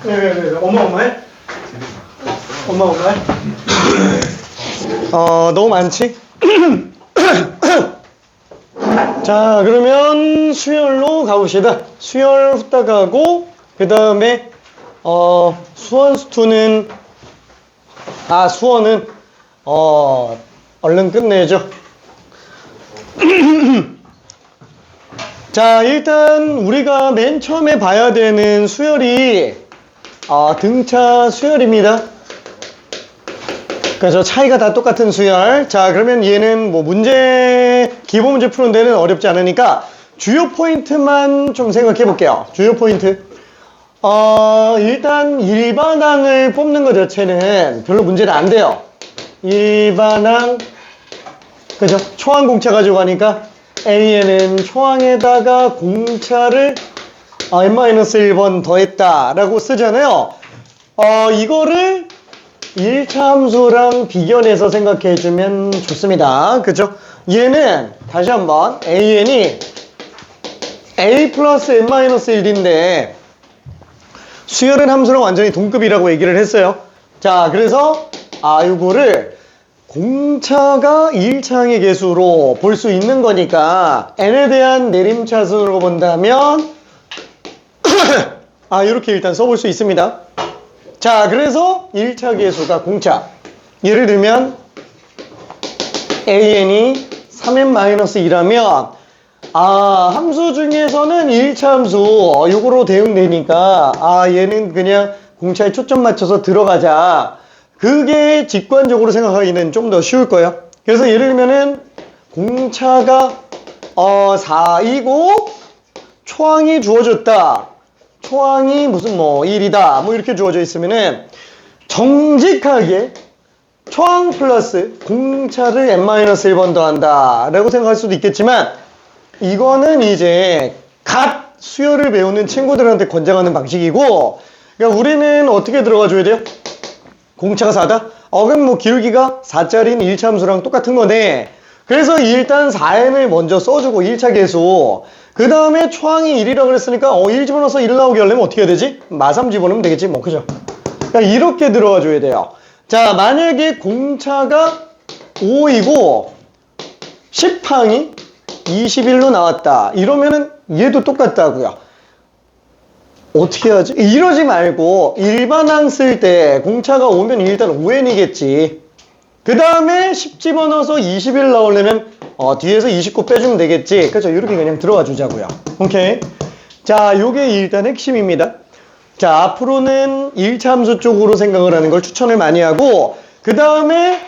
네. 어마어마해? 어마어마해? 너무 많지? 자, 그러면 수열로 가봅시다. 수열 후딱 가고, 그 다음에, 수원수투는, 수원은, 얼른 끝내죠. 자, 일단 우리가 맨 처음에 봐야 되는 수열이 등차 수열입니다. 그래서 차이가 다 똑같은 수열. 자, 그러면 얘는 뭐 기본 문제 푸는 데는 어렵지 않으니까 주요 포인트만 좀 생각해 볼게요. 주요 포인트. 일단 일반항을 뽑는 것 자체는 별로 문제는 안 돼요. 일반항, 그죠? 초항 공차 가지고 가니까 A에는 초항에다가 공차를 n-1번 더했다 라고 쓰잖아요. 이거를 1차 함수랑 비견해서 생각해주면 좋습니다. 그죠? 얘는 다시 한번 AN이 A 플러스 n-1인데 수열은 함수랑 완전히 동급이라고 얘기를 했어요. 자, 그래서 요거를 공차가 1차항의 개수로 볼 수 있는 거니까 n에 대한 내림차순으로 본다면 이렇게 일단 써볼 수 있습니다. 자, 그래서 1차 개수가 공차. 예를 들면 AN이 3n-2라면 함수 중에서는 1차 함수 요거로 대응되니까 얘는 그냥 공차에 초점 맞춰서 들어가자. 그게 직관적으로 생각하기는 좀 더 쉬울 거예요. 그래서 예를 들면은 공차가 4이고 초항이 주어졌다. 초항이 무슨 1이다. 이렇게 주어져 있으면은 정직하게 초항 플러스 공차를 n-1번 더한다 라고 생각할 수도 있겠지만 이거는 이제 갓 수열을 배우는 친구들한테 권장하는 방식이고, 그러니까 우리는 어떻게 들어가 줘야 돼요? 공차가 4다? 그럼 기울기가 4짜리는 1차 함수랑 똑같은 거네. 그래서 일단 4n을 먼저 써주고 1차 계수, 그 다음에 초항이 1이라고 그랬으니까 1 집어넣어서 1 나오게 하려면 어떻게 해야 되지? 마3 집어넣으면 되겠지 그죠? 그러니까 이렇게 들어가 줘야 돼요. 자, 만약에 공차가 5이고 10항이 21로 나왔다 이러면은 얘도 똑같다고요. 어떻게 하지? 이러지 말고 일반항 쓸 때 공차가 오면 일단 5n이겠지. 그 다음에 10 집어넣어서 21 나오려면 뒤에서 29 빼주면 되겠지. 그렇죠? 이렇게 그냥 들어가 주자고요. 오케이. 자, 요게 일단 핵심입니다. 자, 앞으로는 1차 함수 쪽으로 생각을 하는 걸 추천을 많이 하고, 그 다음에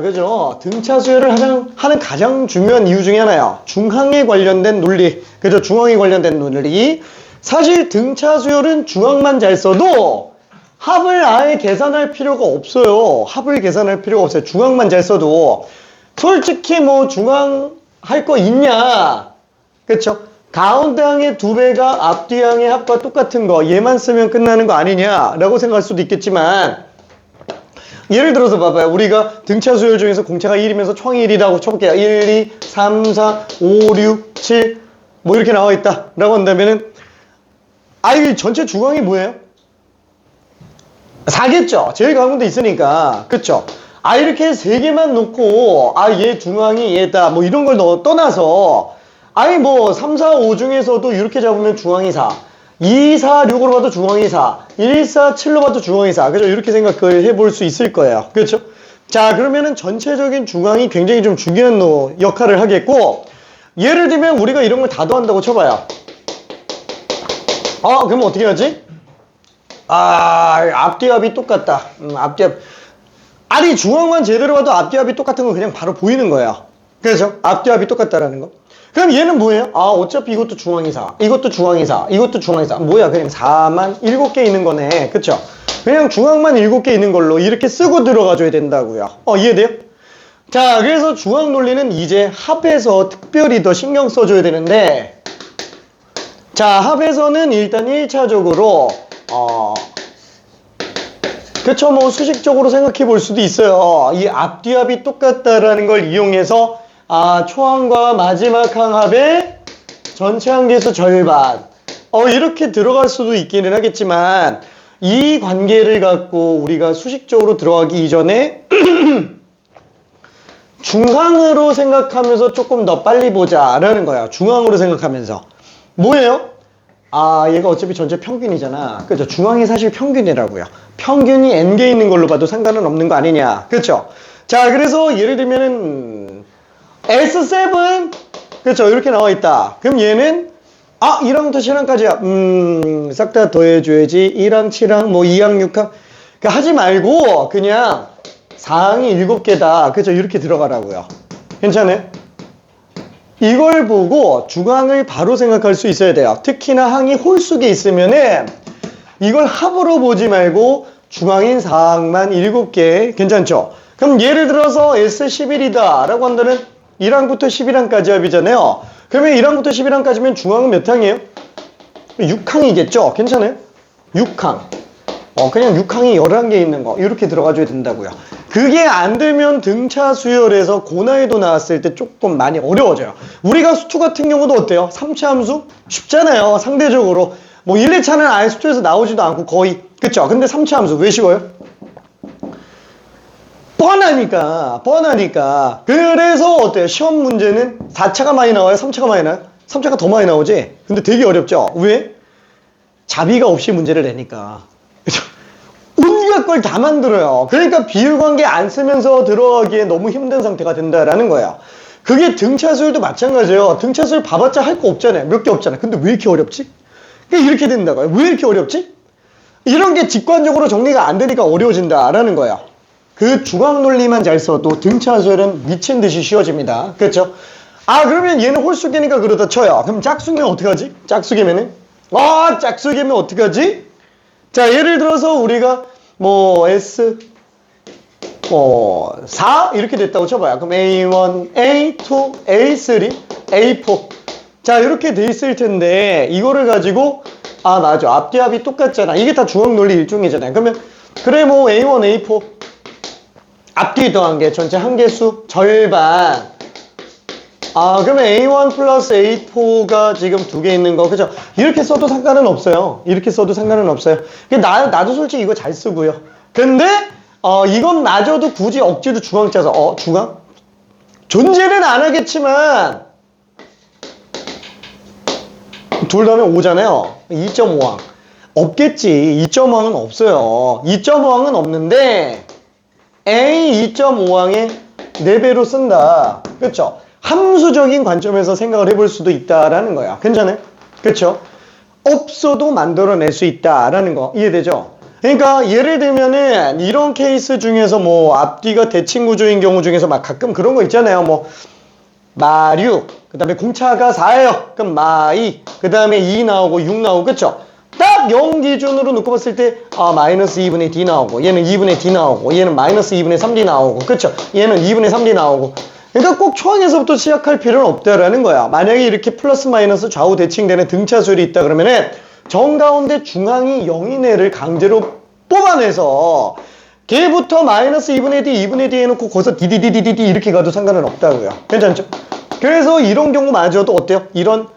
그죠? 등차 수열을 하는 가장 중요한 이유 중에 하나요. 중항에 관련된 논리. 그죠? 중항에 관련된 논리. 사실 등차 수열은 중항만 잘 써도 합을 아예 계산할 필요가 없어요. 합을 계산할 필요가 없어요. 중항만 잘 써도. 솔직히 중항 할 거 있냐? 그쵸? 가운데 항의 2배가 앞뒤 항의 합과 똑같은 거 얘만 쓰면 끝나는 거 아니냐? 라고 생각할 수도 있겠지만 예를 들어서 봐봐요. 우리가 등차 수열 중에서 공차가 1이면서 총이 1이라고 쳐볼게요. 1, 2, 3, 4, 5, 6, 7 이렇게 나와 있다 라고 한다면은 이 전체 중항이 뭐예요? 4겠죠? 제일 가운데 있으니까. 그쵸? 이렇게 3개만 놓고 얘 중항이 얘다 이런 걸 떠나서 3, 4, 5 중에서도 이렇게 잡으면 중항이 4, 2, 4, 6으로 봐도 중항이 4, 1, 4, 7로 봐도 중항이 4. 그죠? 이렇게 생각을 해볼 수 있을 거예요. 그렇죠? 자, 그러면은 전체적인 중항이 굉장히 좀 중요한 역할을 하겠고, 예를 들면 우리가 이런 걸 다 더한다고 쳐봐요. 그럼 어떻게 하지? 앞뒤합이 똑같다. 앞뒤합. 중항만 제대로 봐도 앞뒤합이 똑같은 건 그냥 바로 보이는 거예요. 그렇죠? 앞뒤합이 똑같다라는 거. 그럼 얘는 뭐예요? 어차피 이것도 중항이 4, 이것도 중항이 4, 이것도 중항이 4. 뭐야, 그냥 4만 7개 있는 거네. 그쵸? 그냥 중항만 7개 있는 걸로 이렇게 쓰고 들어가줘야 된다고요. 이해돼요? 자, 그래서 중항 논리는 이제 합에서 특별히 더 신경 써줘야 되는데, 자, 합에서는 일단 1차적으로, 그쵸, 수식적으로 생각해 볼 수도 있어요. 이 앞뒤합이 똑같다라는 걸 이용해서 초항과 마지막 항합의 전체 항계수 절반. 이렇게 들어갈 수도 있기는 하겠지만 이 관계를 갖고 우리가 수식적으로 들어가기 이전에 중항으로 생각하면서 조금 더 빨리 보자라는 거야. 중항으로 생각하면서. 뭐예요? 얘가 어차피 전체 평균이잖아. 그죠? 중항이 사실 평균이라고요. 평균이 n개 있는 걸로 봐도 상관은 없는 거 아니냐. 그쵸? 자, 그래서 예를 들면은 S7 그쵸? 이렇게 나와 있다. 그럼 얘는 1항부터 7항까지야. 싹 다 더해줘야지. 1항, 7항, 뭐 2항, 6항. 그러니까 하지 말고 그냥 4항이 7개다. 그죠? 이렇게 들어가라고요. 괜찮아요? 이걸 보고 중항을 바로 생각할 수 있어야 돼요. 특히나 항이 홀수에 있으면은 이걸 합으로 보지 말고 중항인 4항만 7개. 괜찮죠? 그럼 예를 들어서 S11이다 라고 한다면 1항부터 11항까지 합이잖아요. 그러면 1항부터 11항까지면 중항은 몇 항이에요? 6항이겠죠? 괜찮아요? 6항. 그냥 6항이 11개 있는 거 이렇게 들어가줘야 된다고요. 그게 안 되면 등차 수열에서 고난이도 나왔을 때 조금 많이 어려워져요. 우리가 수투 같은 경우도 어때요? 3차 함수? 쉽잖아요. 상대적으로. 뭐 1, 2차는 아예 수투에서 나오지도 않고 거의. 그쵸? 근데 3차 함수 왜 쉬워요? 뻔하니까. 그래서 어때요? 시험 문제는 4차가 많이 나와요? 3차가 많이 나와요? 3차가 더 많이 나오지? 근데 되게 어렵죠? 왜? 자비가 없이 문제를 내니까. 그죠? 온갖 걸 다 만들어요. 그러니까 비율관계 안 쓰면서 들어가기에 너무 힘든 상태가 된다라는 거예요. 그게 등차수열도 마찬가지예요. 등차수열 봐봤자 할 거 없잖아요. 몇 개 없잖아요. 근데 왜 이렇게 어렵지? 그러니까 이렇게 된다고요. 왜 이렇게 어렵지? 이런 게 직관적으로 정리가 안 되니까 어려워진다라는 거예요. 그 중앙 논리만 잘 써도 등차수열은 미친 듯이 쉬워집니다. 그렇죠? 그러면 얘는 홀수계니까 그러다 쳐요. 그럼 짝수면 어떡하지? 짝수계면은? 짝수계면 어떡하지? 자, 예를 들어서 우리가 뭐 S 4 이렇게 됐다고 쳐봐요. 그럼 A1, A2, A3, A4. 자, 이렇게 돼 있을 텐데 이거를 가지고 맞아. 앞뒤합이 똑같잖아. 이게 다 중앙 논리 일종이잖아요. 그러면 그래 뭐 A1, A4 앞뒤 더한 게 전체 한개수 절반. 그러면 A1 플러스 A4가 지금 2개 있는 거, 그죠? 이렇게 써도 상관은 없어요. 이렇게 써도 상관은 없어요. 나도 솔직히 이거 잘 쓰고요. 근데, 이건 마저도 굳이 억지로 중앙 짜서, 중앙? 존재는 안 하겠지만, 둘 다음에 5잖아요. 2.5항. 없겠지. 2.5항은 없어요. 2.5항은 없는데, A 2.5항에 4배로 쓴다. 그쵸? 함수적인 관점에서 생각을 해볼 수도 있다라는 거야. 괜찮아요? 그쵸? 없어도 만들어낼 수 있다라는 거 이해되죠? 그러니까 예를 들면은 이런 케이스 중에서 뭐 앞뒤가 대칭 구조인 경우 중에서 막 가끔 그런 거 있잖아요. 뭐 마6 그 다음에 공차가 4예요. 그럼 마2 그 다음에 2 나오고 6 나오고 그쵸? 딱 0 기준으로 놓고 봤을 때 마이너스 2분의 D 나오고 얘는 2분의 D 나오고 얘는 마이너스 2분의 3D 나오고 그쵸? 얘는 2분의 3D 나오고 그러니까 꼭 초항에서부터 시작할 필요는 없다라는 거야. 만약에 이렇게 플러스 마이너스 좌우 대칭되는 등차수열이 있다 그러면은 정 가운데 중항이 0인 애를 강제로 뽑아내서 걔부터 마이너스 2분의 D, 2분의 D 해놓고 거기서 DDDDD 이렇게 가도 상관은 없다고요. 괜찮죠? 그래서 이런 경우마저도 어때요? 이런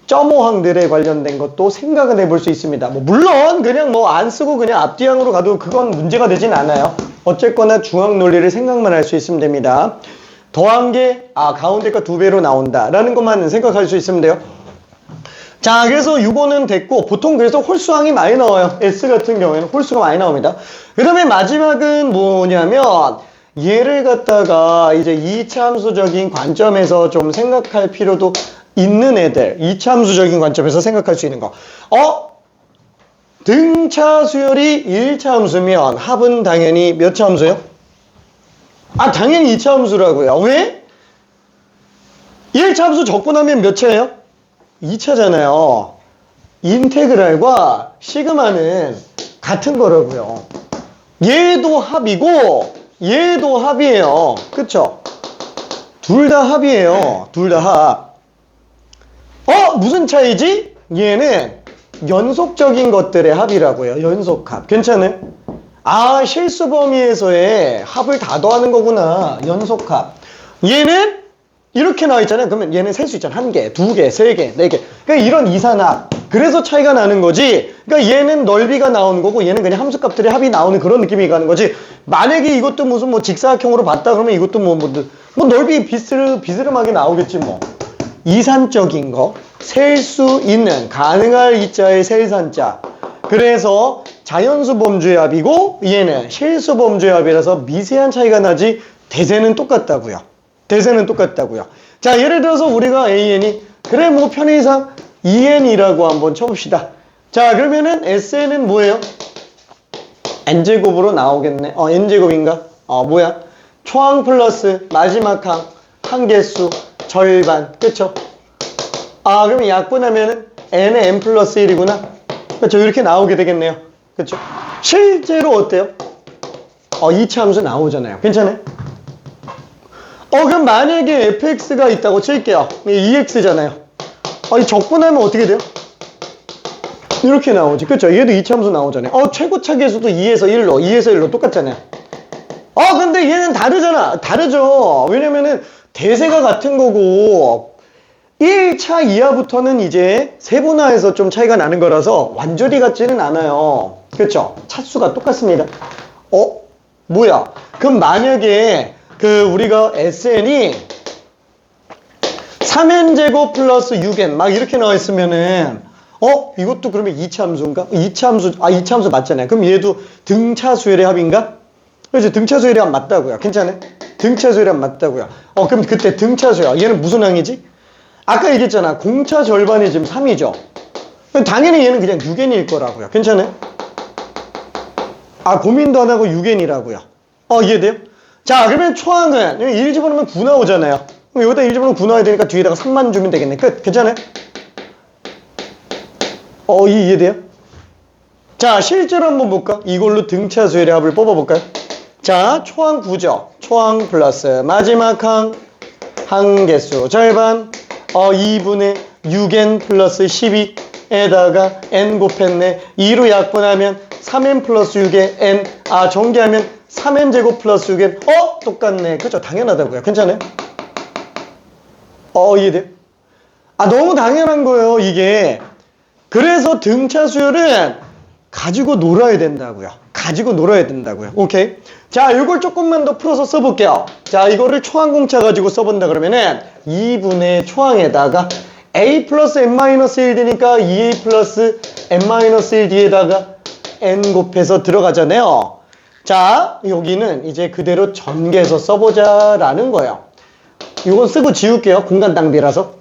점호항들에 관련된 것도 생각은 해볼 수 있습니다. 물론 그냥 안 쓰고 그냥 앞뒤항으로 가도 그건 문제가 되진 않아요. 어쨌거나 중항 논리를 생각만 할 수 있으면 됩니다. 더한 게 가운데가 2배로 나온다 라는 것만 생각할 수 있으면 돼요. 자, 그래서 이거는 됐고 보통 그래서 홀수항이 많이 나와요. S 같은 경우에는 홀수가 많이 나옵니다. 그 다음에 마지막은 뭐냐면 얘를 갖다가 이제 2차 함수적인 관점에서 좀 생각할 필요도 있는 애들 2차 함수적인 관점에서 생각할 수 있는 거 등차 수열이 1차 함수면 합은 당연히 몇 차 함수예요? 당연히 2차 함수라고요. 왜? 1차 함수 적분하면 몇 차예요? 2차잖아요. 인테그랄과 시그마는 같은 거라고요. 얘도 합이고 얘도 합이에요. 그쵸? 둘 다 합이에요. 둘 다 합. 무슨 차이지? 얘는 연속적인 것들의 합이라고요. 연속합. 괜찮아요? 실수 범위에서의 합을 다 더하는 거구나. 연속합. 얘는 이렇게 나와 있잖아요. 그러면 얘는 셀 수 있잖아. 1개, 2개, 3개, 4개. 그러니까 이런 이산합. 그래서 차이가 나는 거지. 그러니까 얘는 넓이가 나오는 거고 얘는 그냥 함수값들의 합이 나오는 그런 느낌이 가는 거지. 만약에 이것도 무슨 뭐 직사각형으로 봤다 그러면 이것도 뭐 넓이 비스름하게 나오겠지 뭐. 이산적인 거, 셀 수 있는, 가능할 이자의 셀산자. 그래서 자연수 범주의 합이고 얘는 실수 범주의 합이라서 미세한 차이가 나지 대세는 똑같다고요. 대세는 똑같다고요. 자, 예를 들어서 우리가 AN이 그래 뭐 편의상 EN이라고 한번 쳐봅시다. 자, 그러면은 SN은 뭐예요? N제곱으로 나오겠네. N제곱인가? 뭐야? 초항 플러스 마지막 항, 한개수, 절반. 그쵸? 그러면 약분하면은 N의 N 플러스 1이구나. 그쵸? 이렇게 나오게 되겠네요. 그쵸? 실제로 어때요? 2차 함수 나오잖아요. 괜찮아요? 그럼 만약에 fx가 있다고 칠게요. 2x잖아요. 이 적분하면 어떻게 돼요? 이렇게 나오지. 그쵸? 얘도 2차 함수 나오잖아요. 최고차 계수도 2에서 1로, 2에서 1로 똑같잖아요. 근데 얘는 다르잖아. 다르죠. 왜냐면은 대세가 같은 거고 1차 이하부터는 이제 세분화해서 좀 차이가 나는 거라서 완전히 같지는 않아요. 그쵸? 차수가 똑같습니다. 뭐야? 그럼 만약에 우리가 SN이 3n제곱 플러스 6n 막 이렇게 나와 있으면은 이것도 그러면 2차 함수인가? 2차 함수 맞잖아요. 그럼 얘도 등차수열의 합인가? 그렇죠. 등차수열의 합 맞다고요. 괜찮아요? 등차수열의 합 맞다고요. 그럼 그때 등차수열 얘는 무슨 항이지? 아까 얘기했잖아. 공차 절반이 지금 3이죠. 당연히 얘는 그냥 6n일 거라고요. 괜찮아요? 고민도 안 하고 6n이라고요. 이해돼요? 자, 그러면 초항은 1 집어넣으면 9 나오잖아요. 그럼 여기다 1 집어넣으면 9 나와야 되니까 뒤에다가 3만 주면 되겠네. 끝. 괜찮아요? 이해돼요? 자, 실제로 한번 볼까? 이걸로 등차수열의 합을 뽑아볼까요? 자, 초항 9죠. 초항 플러스 마지막 항 한개수 절반 2분의 6n 플러스 12에다가 n 곱했네. 2로 약분하면 3n 플러스 6에 n. 전개하면 3n 제곱 플러스 6n. 똑같네. 그죠? 당연하다고요. 괜찮아요? 이해돼요? 너무 당연한 거예요, 이게. 그래서 등차 수열은 가지고 놀아야 된다고요. 가지고 놀아야 된다고요. 오케이? 자, 이걸 조금만 더 풀어서 써볼게요. 자, 이거를 초항공차 가지고 써본다 그러면은 2분의 초항에다가 a 플러스 n-1 되니까 2a 플러스 n-1 뒤에다가 n 곱해서 들어가잖아요. 자, 여기는 이제 그대로 전개해서 써보자 라는 거예요. 이건 쓰고 지울게요. 공간 낭비라서.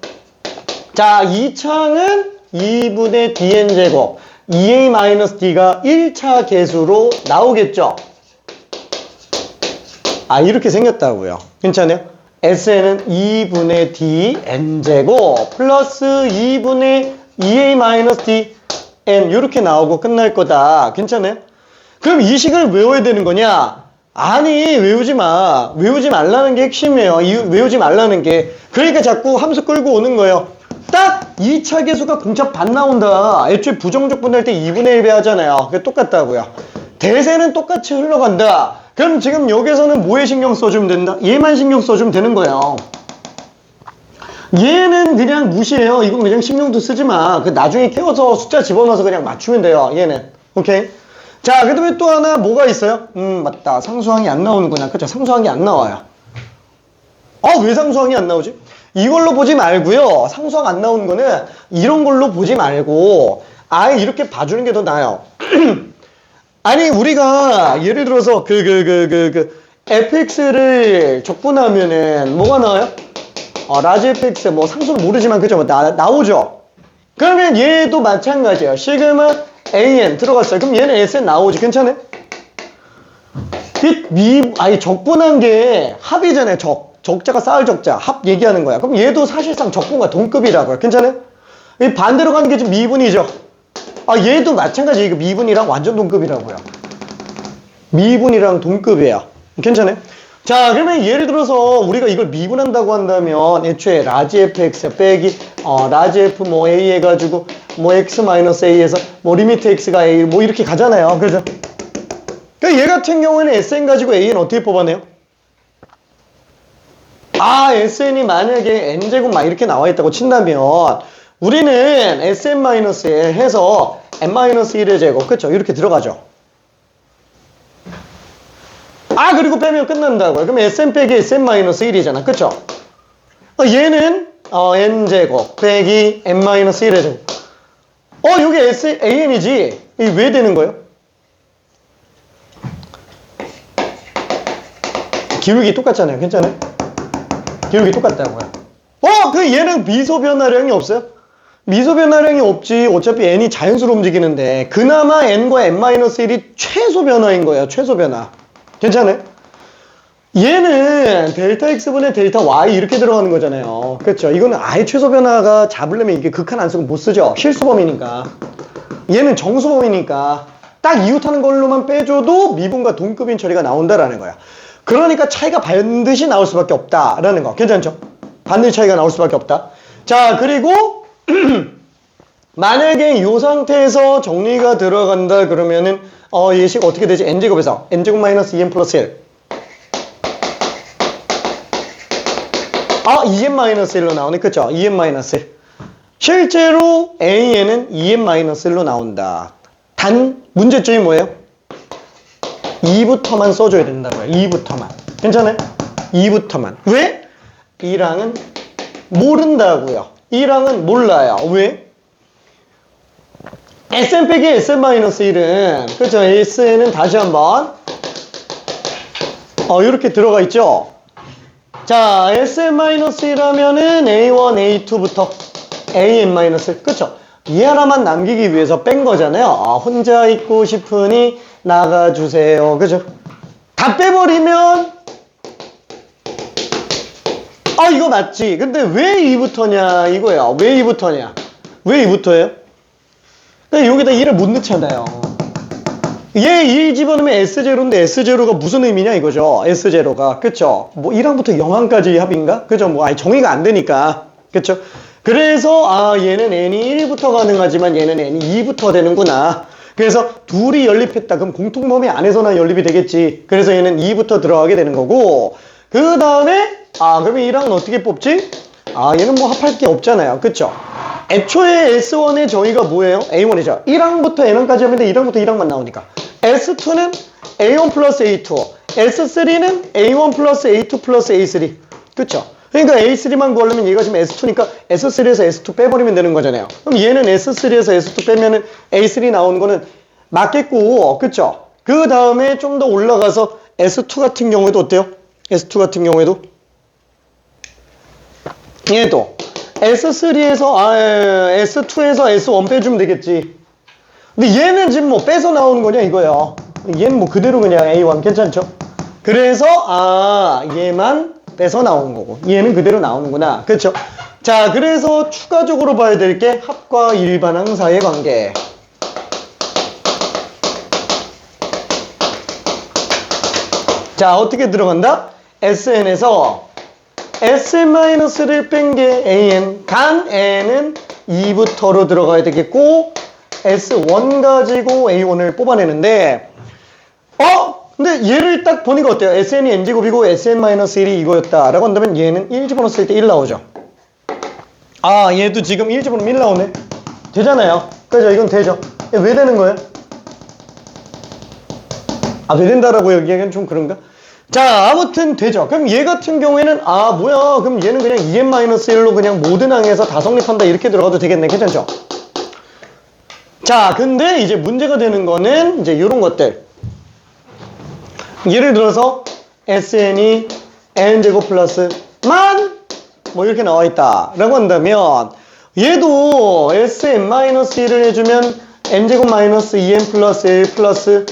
자, 2차항은 2분의 dn제곱 2a-d가 1차 계수로 나오겠죠. 이렇게 생겼다고요. 괜찮아요? SN은 2분의 dn제곱 플러스 2분의 2a-dn 이렇게 나오고 끝날 거다. 괜찮아요? 그럼 이 식을 외워야 되는 거냐? 아니, 외우지 마. 외우지 말라는 게 핵심이에요. 외우지 말라는 게. 그러니까 자꾸 함수 끌고 오는 거예요. 딱 2차 계수가 공차 반 나온다. 애초에 부정적 분할 때 2분의 1 배하잖아요. 그게 똑같다고요. 대세는 똑같이 흘러간다. 그럼 지금 여기서는 뭐에 신경 써주면 된다? 얘만 신경 써주면 되는 거예요. 얘는 그냥 무시해요. 이건 그냥 신경도 쓰지 마. 나중에 깨워서 숫자 집어넣어서 그냥 맞추면 돼요. 얘는. 오케이? 자, 그 다음에 또 하나 뭐가 있어요? 맞다. 상수항이 안 나오는구나. 그쵸? 상수항이 안 나와요. 왜 상수항이 안 나오지? 이걸로 보지 말고요. 상수항 안 나오는 거는 이런 걸로 보지 말고 아예 이렇게 봐주는 게 더 나아요. 아니, 우리가 예를 들어서 fx를 적분하면은 뭐가 나와요? 라지 fx 뭐 상수는 모르지만 그죠? 나오죠? 그러면 얘도 마찬가지예요. 시그마 an 들어갔어요. 그럼 얘는 sn 나오지. 괜찮아요? 적분한 게 합이잖아요. 적자가 쌓을 적자. 합 얘기하는 거야. 그럼 얘도 사실상 적분과 동급이라고요. 괜찮아요? 반대로 가는 게 지금 미분이죠. 얘도 마찬가지. 이거 미분이랑 완전 동급이라고요. 미분이랑 동급이에요. 괜찮아요? 자, 그러면 예를 들어서 우리가 이걸 미분한다고 한다면 애초에 라지 fx 빼기 라지 f 뭐 a 해가지고 뭐 x 마이너스 a에서 뭐 리미트 x가 a 뭐 이렇게 가잖아요. 그죠? 그러니까 얘 같은 경우에는 sn 가지고 a는 어떻게 뽑아내요? SN이 만약에 n제곱 막 이렇게 나와 있다고 친다면 우리는 sn-1 해서 n-1의 제곱, 그쵸? 이렇게 들어가죠. 그리고 빼면 끝난다고요. 그럼 sn 빼기 sn-1이잖아. 그쵸? 얘는 n제곱 빼기 n-1의 제곱. 여기 an이지? 이게 왜 되는 거예요? 기울기 똑같잖아요. 괜찮아요? 기울기 똑같다고요. 그 얘는 미소 변화량이 없어요? 미소 변화량이 없지. 어차피 n이 자연수로 움직이는데 그나마 n과 n-1이 최소 변화인 거예요. 최소 변화. 괜찮아요? 얘는 델타 x분의 델타 y 이렇게 들어가는 거잖아요. 그렇죠? 이거는 아예 최소 변화가 잡으려면 이게 극한 안 쓰고 못 쓰죠. 실수범위니까. 얘는 정수범위니까 딱 이웃하는 걸로만 빼줘도 미분과 동급인 처리가 나온다라는 거야. 그러니까 차이가 반드시 나올 수밖에 없다라는 거. 괜찮죠? 반드시 차이가 나올 수밖에 없다. 자, 그리고 만약에 이 상태에서 정리가 들어간다 그러면은 예식 어떻게 되지? n제곱에서 n제곱 마이너스 2n 플러스 1. 2n-1로 나오네. 그쵸? 2n-1. 실제로 A에는 2n-1로 나온다. 단 문제점이 뭐예요? 2부터만 써줘야 된다고요. 2부터만. 괜찮아요? 2부터만. 왜? 2랑은 모른다고요. 2랑은 몰라요. 왜? Sn 빼기 Sn-1은 그렇죠? Sn은 다시 한번 이렇게 들어가 있죠? 자, Sn-1이라면은 A1, A2부터 AN-1 그쵸? 이 하나만 남기기 위해서 뺀 거잖아요. 혼자 있고 싶으니 나가주세요. 그죠? 다 빼버리면 이거 맞지? 근데 왜 2부터냐 이거야. 왜 2부터냐? 왜 2부터예요? 근데 여기다 2를 못 넣잖아요. 얘 1 집어넣으면 S0인데 S0가 무슨 의미냐 이거죠. S0가. 그쵸? 뭐 1항부터 0항까지 합인가? 그죠? 뭐 아예 정의가 안 되니까. 그쵸? 그래서 얘는 n이 1부터 가능하지만 얘는 n이 2부터 되는구나. 그래서 둘이 연립했다. 그럼 공통범위 안에서나 연립이 되겠지. 그래서 얘는 2부터 들어가게 되는 거고. 그 다음에 그러면 1항은 어떻게 뽑지? 얘는 뭐 합할 게 없잖아요. 그쵸? 애초에 S1의 정의가 뭐예요? A1이죠. 1항부터 N항까지 하면 1항부터 1항만 나오니까. S2는 A1 플러스 A2. S3는 A1 플러스 A2 플러스 A3. 그쵸? 그러니까 A3만 구하려면 얘가 지금 S2니까 S3에서 S2 빼버리면 되는 거잖아요. 그럼 얘는 S3에서 S2 빼면은 A3 나오는 거는 맞겠고, 그쵸? 그 다음에 좀 더 올라가서 S2 같은 경우에도 어때요? S2 같은 경우에도 얘도 S3에서 S2에서 S1 빼주면 되겠지. 근데 얘는 지금 뭐 빼서 나오는 거냐 이거예요. 얘는 뭐 그대로 그냥 A1 괜찮죠? 그래서 얘만 빼서 나온 거고 얘는 그대로 나오는구나. 그렇죠? 자, 그래서 추가적으로 봐야 될 게 합과 일반항 사이의 관계. 자, 어떻게 들어간다? SN에서 Sn-를 뺀 게 AN, 간 N은 2부터로 들어가야 되겠고 S1 가지고 A1을 뽑아내는데 근데 얘를 딱 보니까 어때요? SN이 N제곱이고 Sn-1이 이거였다 라고 한다면 얘는 1 집어넣었을 때 1 나오죠. 얘도 지금 1 집어넣으면 1 나오네. 되잖아요. 그죠? 이건 되죠. 왜 되는 거예요? 왜 된다라고 얘기하기엔 좀 그런가? 자, 아무튼 되죠. 그럼 얘 같은 경우에는 뭐야? 그럼 얘는 그냥 2n-1로 그냥 모든 항에서 다 성립한다 이렇게 들어가도 되겠네. 괜찮죠? 자, 근데 이제 문제가 되는 거는 이제 이런 것들. 예를 들어서 SN이 n제곱 플러스 만 뭐 이렇게 나와 있다 라고 한다면 얘도 Sn-1을 해주면 n제곱 마이너스 2n 플러스 1 플러스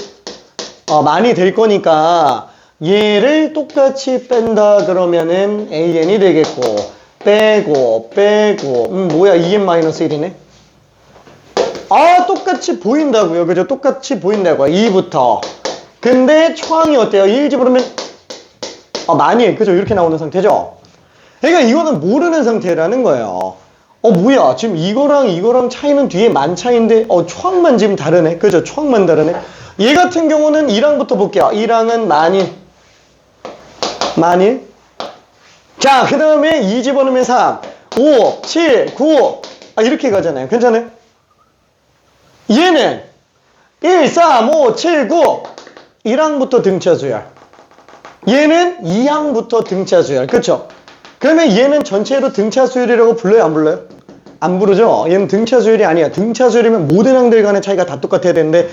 만이 될 거니까 얘를 똑같이 뺀다 그러면은 AN이 되겠고 빼고 뭐야 2n-1이네. 똑같이 보인다고요. 그죠? 똑같이 보인다고요. 2부터. 근데 초항이 어때요? 1 집어넣으면 많이 그죠? 이렇게 나오는 상태죠? 그러니까 이거는 모르는 상태라는 거예요. 뭐야? 지금 이거랑 차이는 뒤에 만 차이인데 초항만 지금 다르네. 그죠? 초항만 다르네. 얘 같은 경우는 1항부터 볼게요. 1항은 만일 자, 그 다음에 2 집어넣으면 3, 5, 7, 9. 아, 이렇게 가잖아요. 괜찮아요? 얘는 1, 3, 5, 7, 9. 1항부터 등차 수열. 얘는 2항부터 등차 수열. 그쵸? 그러면 얘는 전체로 등차 수열이라고 불러요? 안 불러요? 안 부르죠? 얘는 등차 수열이 아니야. 등차 수열이면 모든 항들 간의 차이가 다 똑같아야 되는데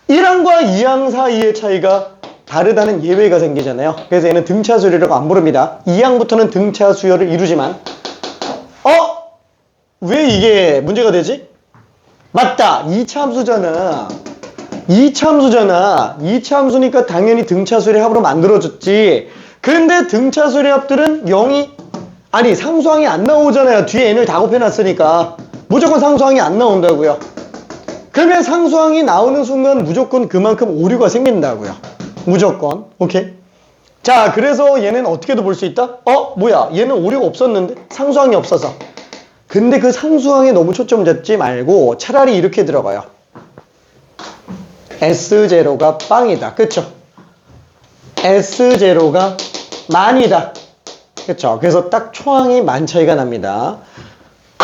1항과 2항 사이의 차이가 다르다는 예외가 생기잖아요. 그래서 얘는 등차 수열이라고 안 부릅니다. 2항부터는 등차 수열을 이루지만 왜 이게 문제가 되지? 맞다. 2차함수잖아. 2차함수잖아. 2차함수니까 당연히 등차 수열의 합으로 만들어졌지. 근데 등차 수열의 합들은 0이 아니 상수항이 안 나오잖아요. 뒤에 n을 다 곱해놨으니까 무조건 상수항이 안 나온다고요. 그러면 상수항이 나오는 순간 무조건 그만큼 오류가 생긴다고요. 무조건. 오케이? 자, 그래서 얘는 어떻게도 볼 수 있다? 뭐야, 얘는 오류가 없었는데 상수항이 없어서. 근데 그 상수항에 너무 초점 잡지 말고 차라리 이렇게 들어가요. S0가 빵이다. 그쵸? S0가 만이다. 그쵸? 그래서 딱 초항이 만 차이가 납니다.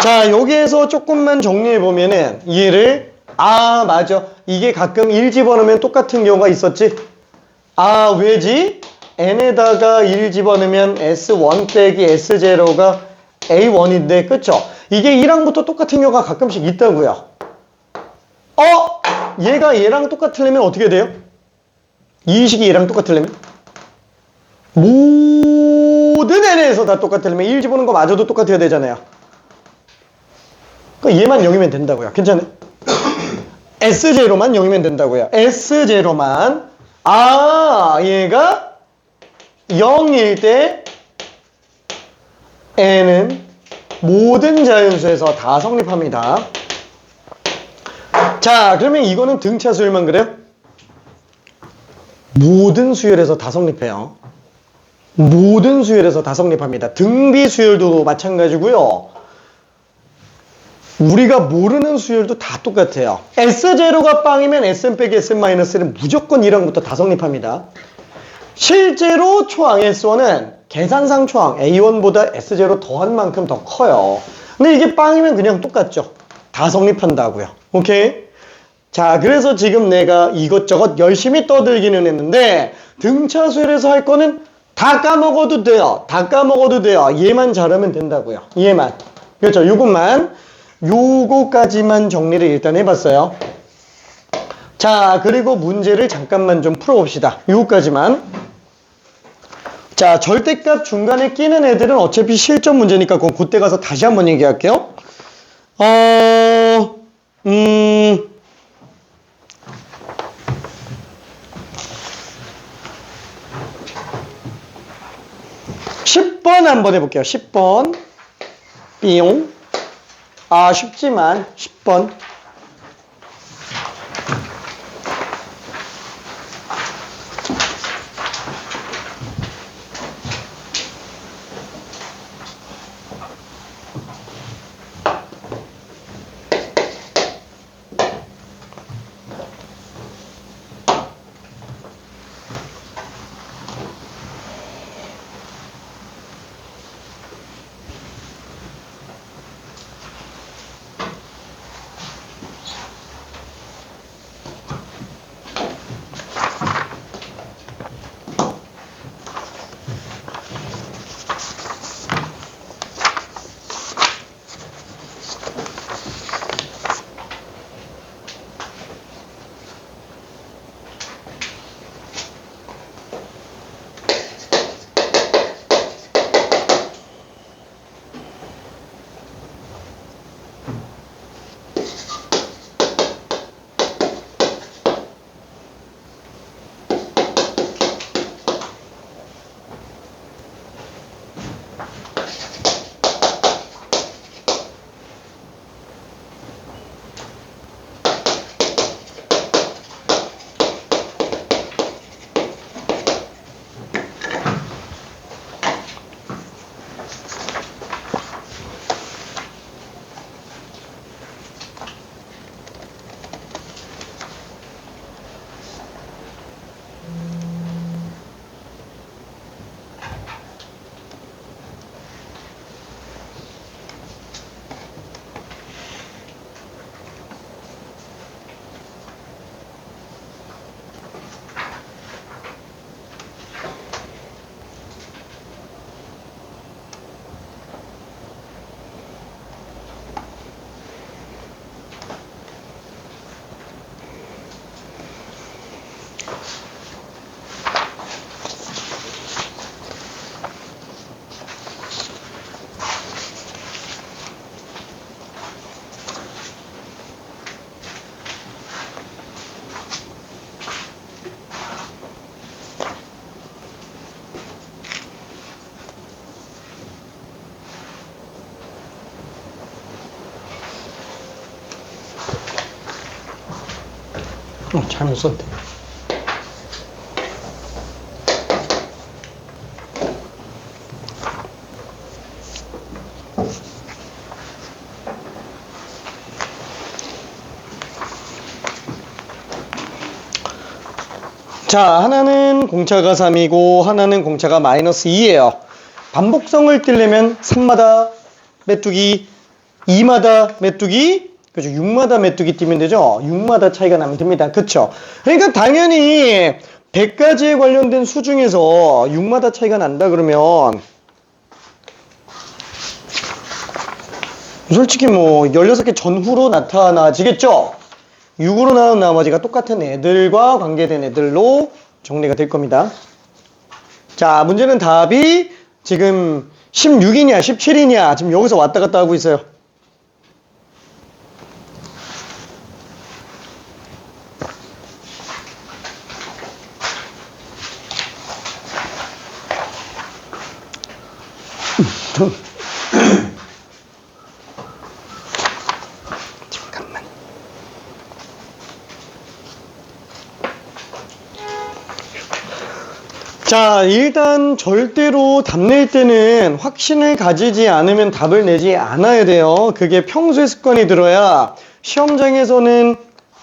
자, 여기에서 조금만 정리해보면은 얘를 맞아. 이게 가끔 1 집어넣으면 똑같은 경우가 있었지? 왜지? n에다가 1 집어넣으면 S1 빼기 S0가 A1인데, 그쵸? 이게 1항부터 똑같은 경우가 가끔씩 있다고요. 얘가 얘랑 똑같으려면 어떻게 돼요? 이 식이 얘랑 똑같으려면? 모든 n에서 다 똑같으려면 1 집어넣은 거 마저도 똑같아야 되잖아요. 그러니까 얘만 0이면 된다고요. 괜찮아요? S0만 0이면 된다고요. S0만. 얘가 0일 때 n은 모든 자연수에서 다 성립합니다. 자, 그러면 이거는 등차 수열만 그래요? 모든 수열에서 다 성립해요. 모든 수열에서 다 성립합니다. 등비 수열도 마찬가지고요. 우리가 모르는 수열도 다 똑같아요. S0가 빵이면 Sn 빼기 Sn-는 무조건 1항부터 다 성립합니다. 실제로 초항 S1은 계산상 초항 A1보다 S0 더한 만큼 더 커요. 근데 이게 빵이면 그냥 똑같죠. 다 성립한다고요. 오케이? 자, 그래서 지금 내가 이것저것 열심히 떠들기는 했는데 등차 수열에서 할 거는 다 까먹어도 돼요. 다 까먹어도 돼요. 얘만 잘하면 된다고요. 얘만. 그렇죠? 요거까지만 정리를 일단 해봤어요. 자, 그리고 문제를 잠깐만 좀 풀어봅시다. 요거까지만. 자, 절대값 중간에 끼는 애들은 어차피 실전 문제니까 그때 가서 다시 한번 얘기할게요. 10번 한번 해볼게요. 10번. 삐용. 쉽지만 10번. 잘못 썼네. 자, 하나는 공차가 3이고 하나는 공차가 마이너스 2예요. 반복성을 띄려면 3마다 메뚜기, 2마다 메뚜기, 그죠? 6마다 메뚜기 띄면 되죠? 6마다 차이가 나면 됩니다. 그쵸? 그러니까 당연히 100가지에 관련된 수 중에서 6마다 차이가 난다 그러면 솔직히 뭐 16개 전후로 나타나지겠죠? 6으로 나눈 나머지가 똑같은 애들과 관계된 애들로 정리가 될 겁니다. 자, 문제는 답이 지금 16이냐 17이냐 지금 여기서 왔다 갔다 하고 있어요. 잠깐만. 자, 일단 절대로 답 낼 때는 확신을 가지지 않으면 답을 내지 않아야 돼요. 그게 평소에 습관이 들어야 시험장에서는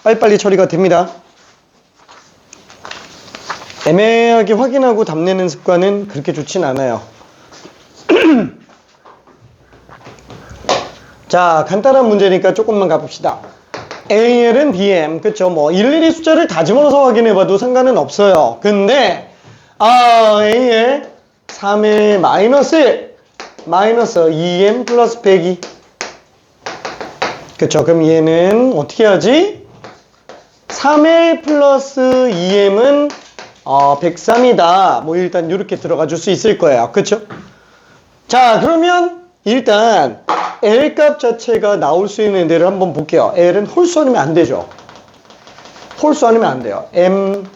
빨리빨리 처리가 됩니다. 애매하게 확인하고 답 내는 습관은 그렇게 좋진 않아요. 자, 간단한 문제니까 조금만 가봅시다. AL은 BM, 그쵸? 뭐 일일이 숫자를 다 집어넣어서 확인해봐도 상관은 없어요. 근데 AL 3일 마이너스 2M 플러스 102. 그쵸? 그럼 얘는 어떻게 하지? 3L 플러스 2M은 103이다. 뭐 일단 이렇게 들어가 줄 수 있을 거예요. 그쵸? 자, 그러면 일단 L 값 자체가 나올 수 있는 애들을 한번 볼게요. L은 홀수 아니면 안 되죠. 홀수 아니면 안 돼요. M은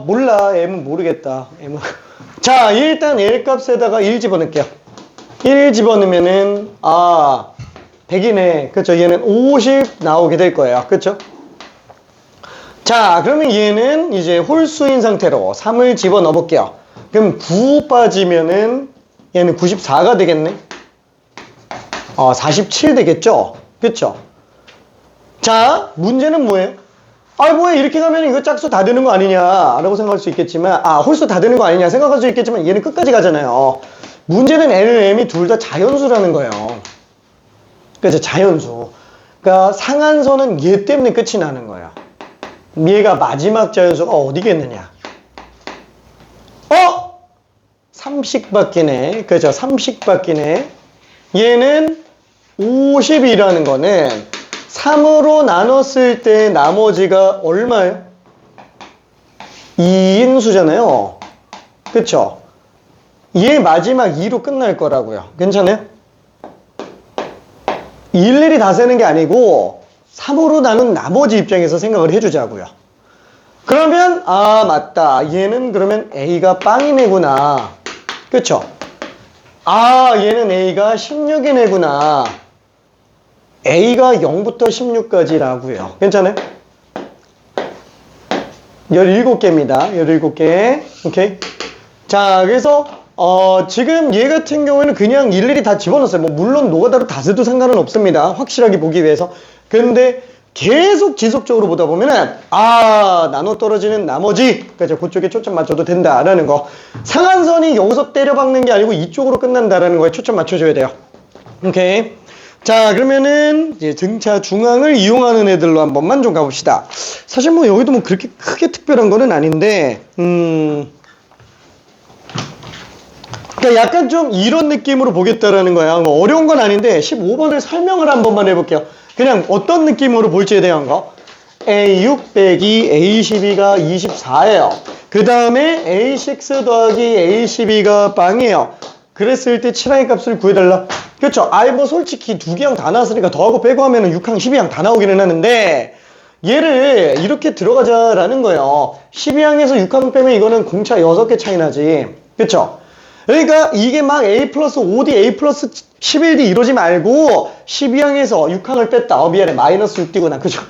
몰라. M은 모르겠다. M은 자, 일단 L 값에다가 1 집어넣을게요. 1 집어넣으면은 100이네. 그쵸? 얘는 50 나오게 될 거예요. 그쵸? 자, 그러면 얘는 이제 홀수인 상태로 3을 집어넣어 볼게요. 그럼 9 빠지면은 얘는 94가 되겠네. 47 되겠죠? 그쵸? 자, 문제는 뭐예요? 뭐야, 이렇게 가면 이거 짝수 다 되는 거 아니냐 라고 생각할 수 있겠지만, 홀수 다 되는 거 아니냐 생각할 수 있겠지만 얘는 끝까지 가잖아요. 문제는 L, M이 둘 다 자연수라는 거예요. 그죠? 자연수. 그러니까 상한선은 얘 때문에 끝이 나는 거예요. 얘가 마지막 자연수가 어디겠느냐? 30 바뀌네. 그죠? 30 바뀌네. 얘는 50이라는 거는 3으로 나눴을 때 나머지가 얼마예요? 2인 수잖아요. 그쵸? 얘 마지막 2로 끝날 거라고요. 괜찮아요? 일일이 다 세는 게 아니고 3으로 나눈 나머지 입장에서 생각을 해주자고요. 그러면 맞다. 얘는 그러면 A가 빵인 애구나. 그쵸? 얘는 A가 16인 애구나. A가 0부터 16까지라고요. 괜찮아요? 17개입니다. 17개. 오케이. 자, 그래서 지금 얘 같은 경우에는 그냥 일일이 다 집어넣었어요. 뭐 물론 노가다로 다 써도 상관은 없습니다. 확실하게 보기 위해서. 근데 계속 지속적으로 보다 보면은 나눠 떨어지는 나머지, 그죠? 그쪽에 초점 맞춰도 된다라는 거. 상한선이 여기서 때려박는 게 아니고 이쪽으로 끝난다라는 거에 초점 맞춰줘야 돼요. 오케이. 자, 그러면은 이제 등차 중앙을 이용하는 애들로 한 번만 좀 가봅시다. 사실 뭐 여기도 뭐 그렇게 크게 특별한 거는 아닌데, 그러니까 약간 좀 이런 느낌으로 보겠다라는 거야. 뭐 어려운 건 아닌데 15번을 설명을 한 번만 해볼게요. 그냥 어떤 느낌으로 볼지에 대한 거. A6 빼기 A12가 24예요. 그 다음에 A6 더하기 A12가 빵이에요. 그랬을 때 7항의 값을 구해달라. 그렇죠. 아이 뭐 솔직히 두 개항 다 나왔으니까 더하고 빼고 하면은 6항, 12항 다 나오기는 하는데 얘를 이렇게 들어가자라는 거예요. 12항에서 6항 빼면 이거는 공차 6개 차이 나지. 그렇죠. 그러니까 이게 막 A 플러스 5D, A 플러스 11D 이러지 말고 12항에서 6항을 뺐다. 미안해. 마이너스 6D구나. 그죠?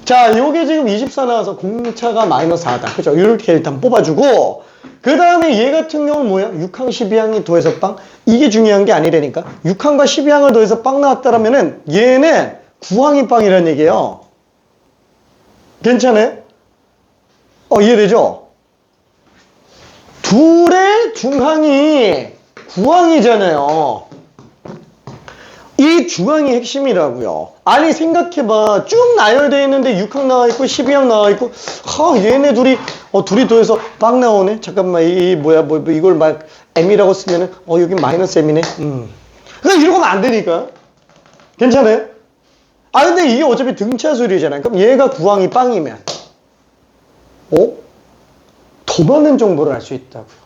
자, 요게 지금 24 나와서 공차가 마이너스 4다. 그죠? 이렇게 일단 뽑아주고 그 다음에 얘 같은 경우는 뭐야? 6항, 12항이 더해서 빵? 이게 중요한 게 아니라니까. 6항과 12항을 더해서 빵 나왔다라면은 얘는 9항이 빵이라는 얘기예요. 괜찮아요? 이해되죠? 둘의 중항이 9항이잖아요. 이 중항이 핵심이라고요. 아니 생각해봐. 쭉 나열되어 있는데 6항 나와있고 12항 나와있고 얘네 둘이 더해서 빵 나오네. 잠깐만 뭐 이걸 막 M이라고 쓰면은 여긴 마이너스 M이네. 그러니까 이러고 하면 안 되니까. 괜찮아요? 근데 이게 어차피 등차수열이잖아요. 그럼 얘가 9항이 빵이면 더 많은 정보를 알 수 있다고요.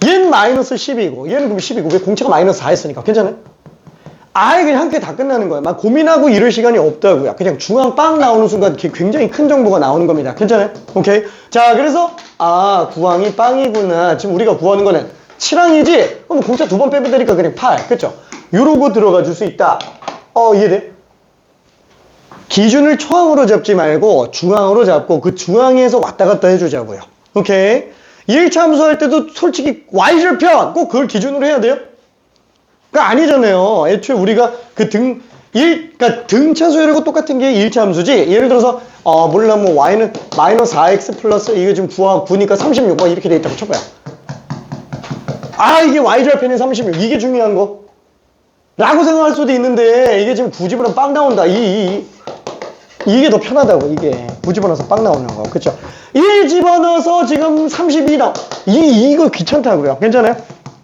얘는 마이너스 10이고 얘는 그럼 10이고 왜 공차가 마이너스 4였으니까. 괜찮아요? 그냥 한 개 다 끝나는 거야. 막 고민하고 이럴 시간이 없다고요. 그냥 중앙 빵 나오는 순간 굉장히 큰 정보가 나오는 겁니다. 괜찮아요? 오케이. 자, 그래서 9항이 빵이구나. 지금 우리가 구하는 거는 7항이지? 그럼 공차 2번 빼면 되니까 그냥 8. 그쵸? 요러고 들어가 줄 수 있다. 이해돼? 기준을 초항으로 잡지 말고 중항으로 잡고 그 중항에서 왔다 갔다 해주자고요. 오케이. 1차 함수할 때도 솔직히 y절편 꼭 그걸 기준으로 해야 돼요? 그러니까 아니잖아요. 애초에 우리가 그러니까 등차수열하고 똑같은 게 1차 함수지. 예를 들어서 몰라 뭐 y는 마이너스 4x 플러스 이거 지금 9니까 36번 이렇게 돼 있다고 쳐봐요. 이게 y절편이 36 이게 중요한 거 라고 생각할 수도 있는데 이게 지금 9 집어넣으면 빵 나온다. 이게 더 편하다고. 이게 9 집어넣어서 빵 나오는 거. 그쵸? 1 집어넣어서 지금 32 나오. 이거 귀찮다고요. 괜찮아요?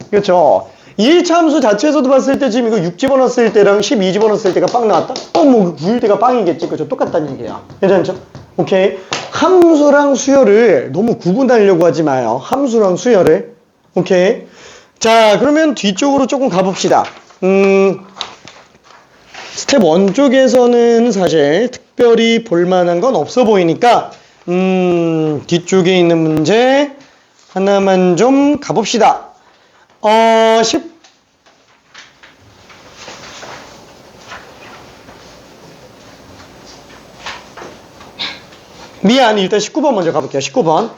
그렇죠? 1차 함수 자체에서도 봤을 때 지금 이거 6 집어넣었을 때랑 12 집어넣었을 때가 빵 나왔다? 뭐 9일 때가 빵이겠지. 그죠? 똑같다는 얘기야. 괜찮죠? 오케이. 함수랑 수열을 너무 구분하려고 하지 마요. 함수랑 수열을. 오케이. 자, 그러면 뒤쪽으로 조금 가봅시다. 스텝 1 쪽에서는 사실 특별히 볼만한 건 없어 보이니까 뒤쪽에 있는 문제 하나만 좀 가봅시다. 미안, 일단 19번 먼저 가볼게요. 19번.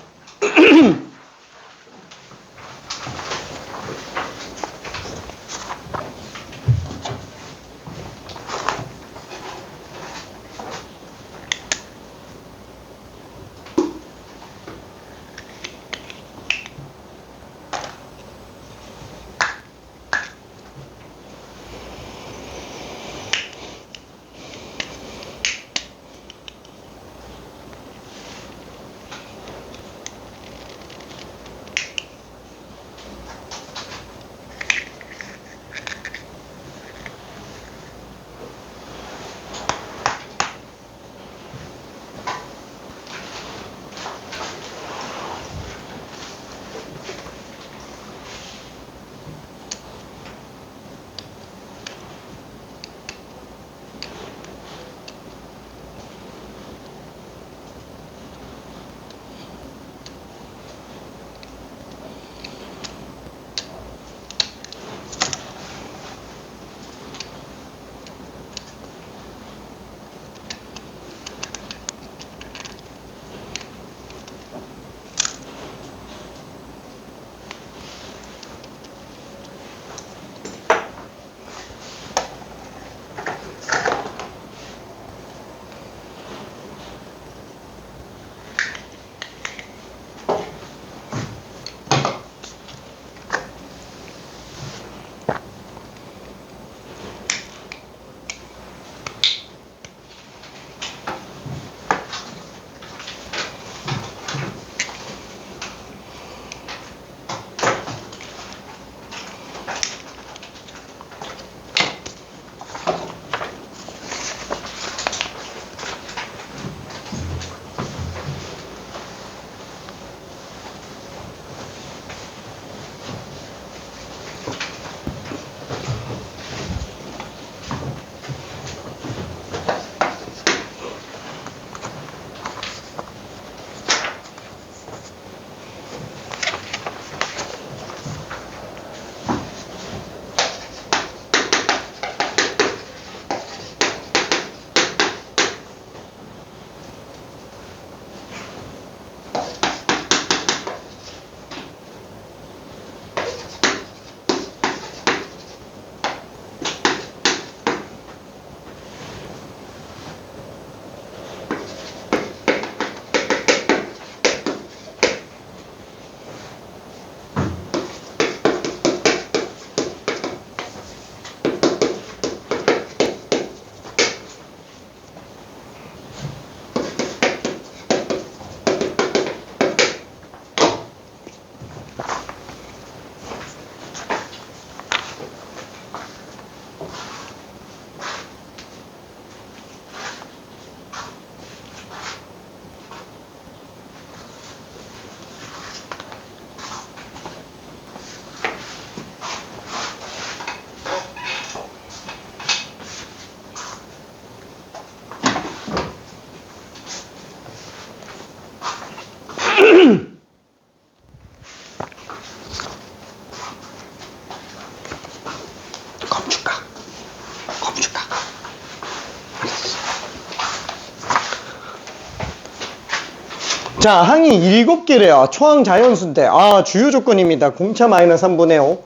자, 항이 7개래요. 초항 자연수인데, 주요 조건입니다. 공차 마이너스 3분의 5.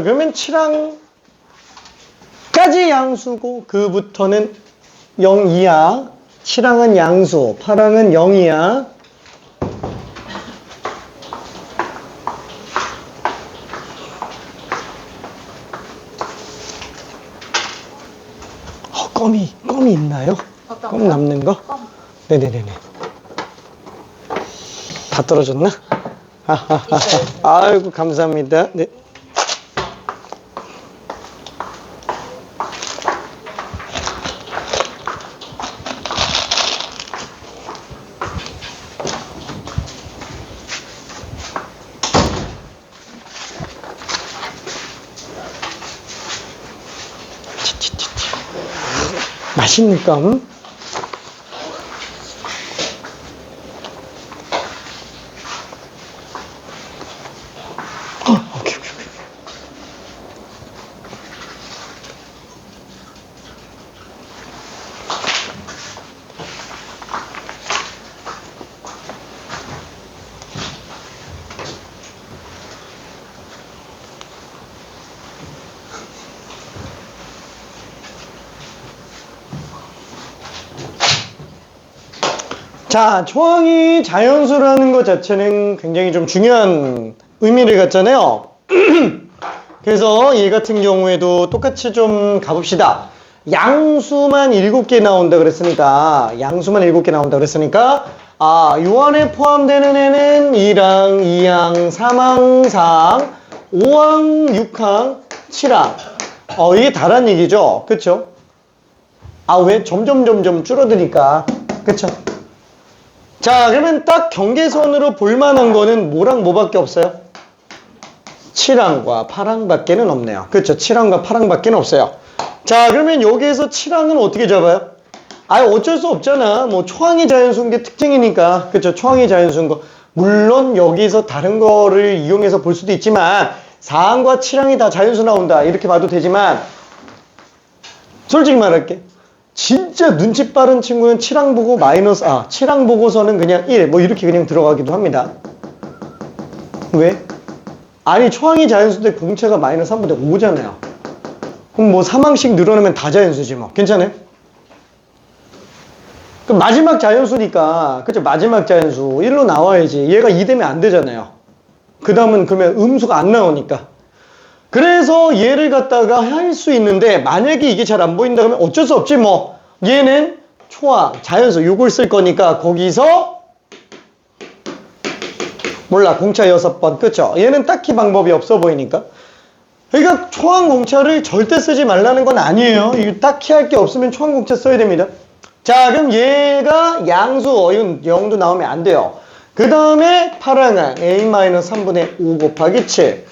그러면 7항까지 양수고, 그부터는 0 이하. 7항은 양수, 8항은 0 이하. 껌이 있나요? 껌 남는 거? 네네네네. 다 떨어졌나? 아이고, 감사합니다. 네. 맛있는 껌. 오케이. 자, 초항이 자연수라는 것 자체는 굉장히 좀 중요한 의미를 갖잖아요. 그래서 얘 같은 경우에도 똑같이 좀 가봅시다. 양수만 7개 나온다 그랬으니까, 요 안에 포함되는 애는 1항, 2항, 3항, 4항, 5항, 6항, 7항. 이게 다란 얘기죠. 그쵸? 왜? 점점 줄어드니까. 그쵸? 자, 그러면 딱 경계선으로 볼만한 거는 뭐랑 뭐밖에 없어요? 7항과 8항밖에는 없네요. 그렇죠? 7항과 8항밖에는 없어요. 자, 그러면 여기에서 7항은 어떻게 잡아요? 어쩔 수 없잖아. 뭐 초항이 자연수인 게 특징이니까. 그렇죠? 초항이 자연수인 거. 물론 여기서 다른 거를 이용해서 볼 수도 있지만 4항과 7항이 다 자연수 나온다. 이렇게 봐도 되지만 솔직히 말할게. 진짜 눈치 빠른 친구는 7항 보고 7항 보고서는 그냥 1, 뭐 이렇게 그냥 들어가기도 합니다. 왜? 초항이 자연수인데 공차가 마이너스 3분의 5잖아요. 그럼 뭐 3항씩 늘어나면 다 자연수지 뭐. 괜찮아요? 그럼 마지막 자연수니까, 그쵸? 마지막 자연수 1로 나와야지. 얘가 2 되면 안 되잖아요. 그 다음은 그러면 음수가 안 나오니까. 그래서 얘를 갖다가 할 수 있는데 만약에 이게 잘 안 보인다 그러면 어쩔 수 없지 뭐. 얘는 초항, 자연수 요걸 쓸 거니까 거기서 몰라 공차 6번 그쵸? 얘는 딱히 방법이 없어 보이니까. 그러니까 초항 공차를 절대 쓰지 말라는 건 아니에요. 이거 딱히 할 게 없으면 초항 공차 써야 됩니다. 자, 그럼 얘가 양수, 이건 0도 나오면 안 돼요. 그 다음에 8항은 a-3분의 5 곱하기 7.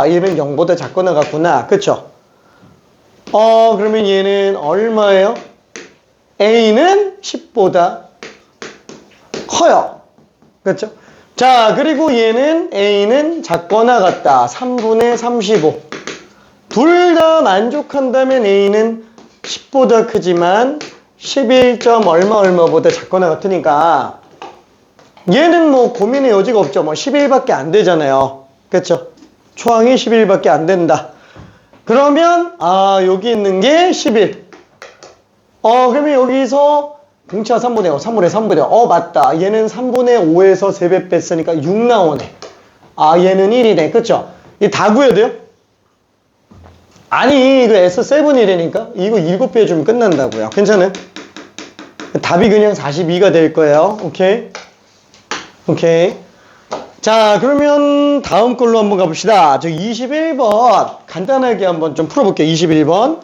얘는 0보다 작거나 같구나. 그쵸? 그러면 얘는 얼마예요? a는 10보다 커요. 그쵸? 자, 그리고 얘는 a는 작거나 같다. 3분의 35. 둘 다 만족한다면 a는 10보다 크지만 11. 얼마보다 작거나 같으니까 얘는 뭐 고민의 여지가 없죠. 뭐 11밖에 안 되잖아요. 그쵸? 초항이 11밖에 안 된다. 그러면 여기 있는 게 11. 그러면 여기서 공차 3분의 5, 3분의 5. 맞다. 얘는 3분의 5에서 3배 뺐으니까 6 나오네. 얘는 1이네. 그쵸? 이 다 구해야 돼요? 이거 S7이라니까? 이거 7배 해주면 끝난다고요. 괜찮아요? 답이 그냥 42가 될 거예요. 오케이? 자, 그러면 다음 걸로 한번 가봅시다. 21번 간단하게 한번 좀 풀어볼게요. 21번.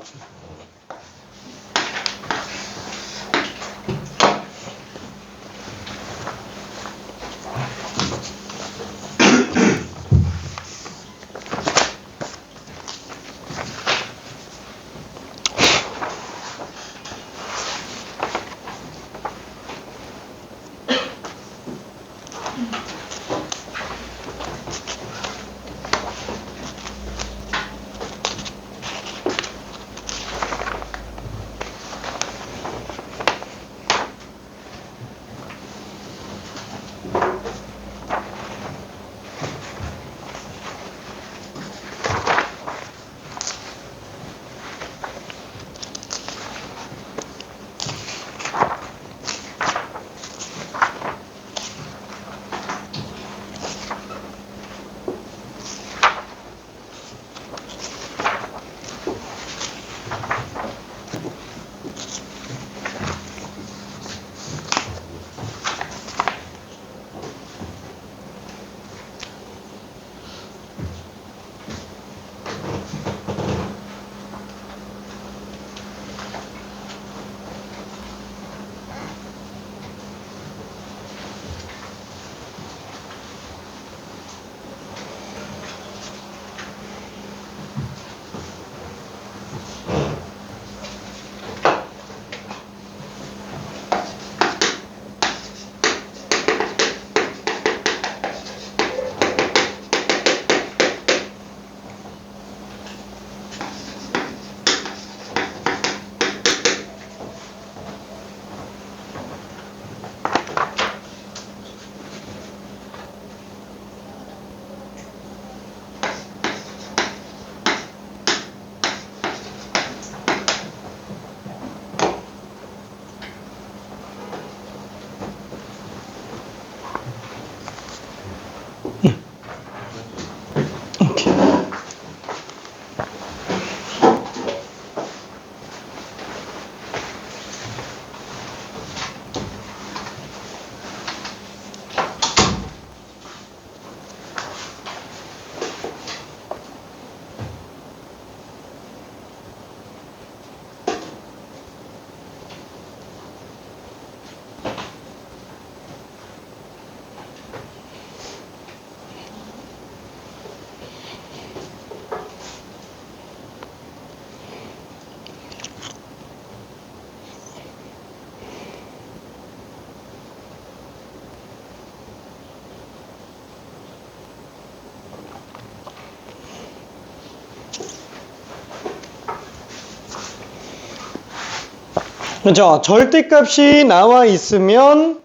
그렇죠. 절대값이 나와 있으면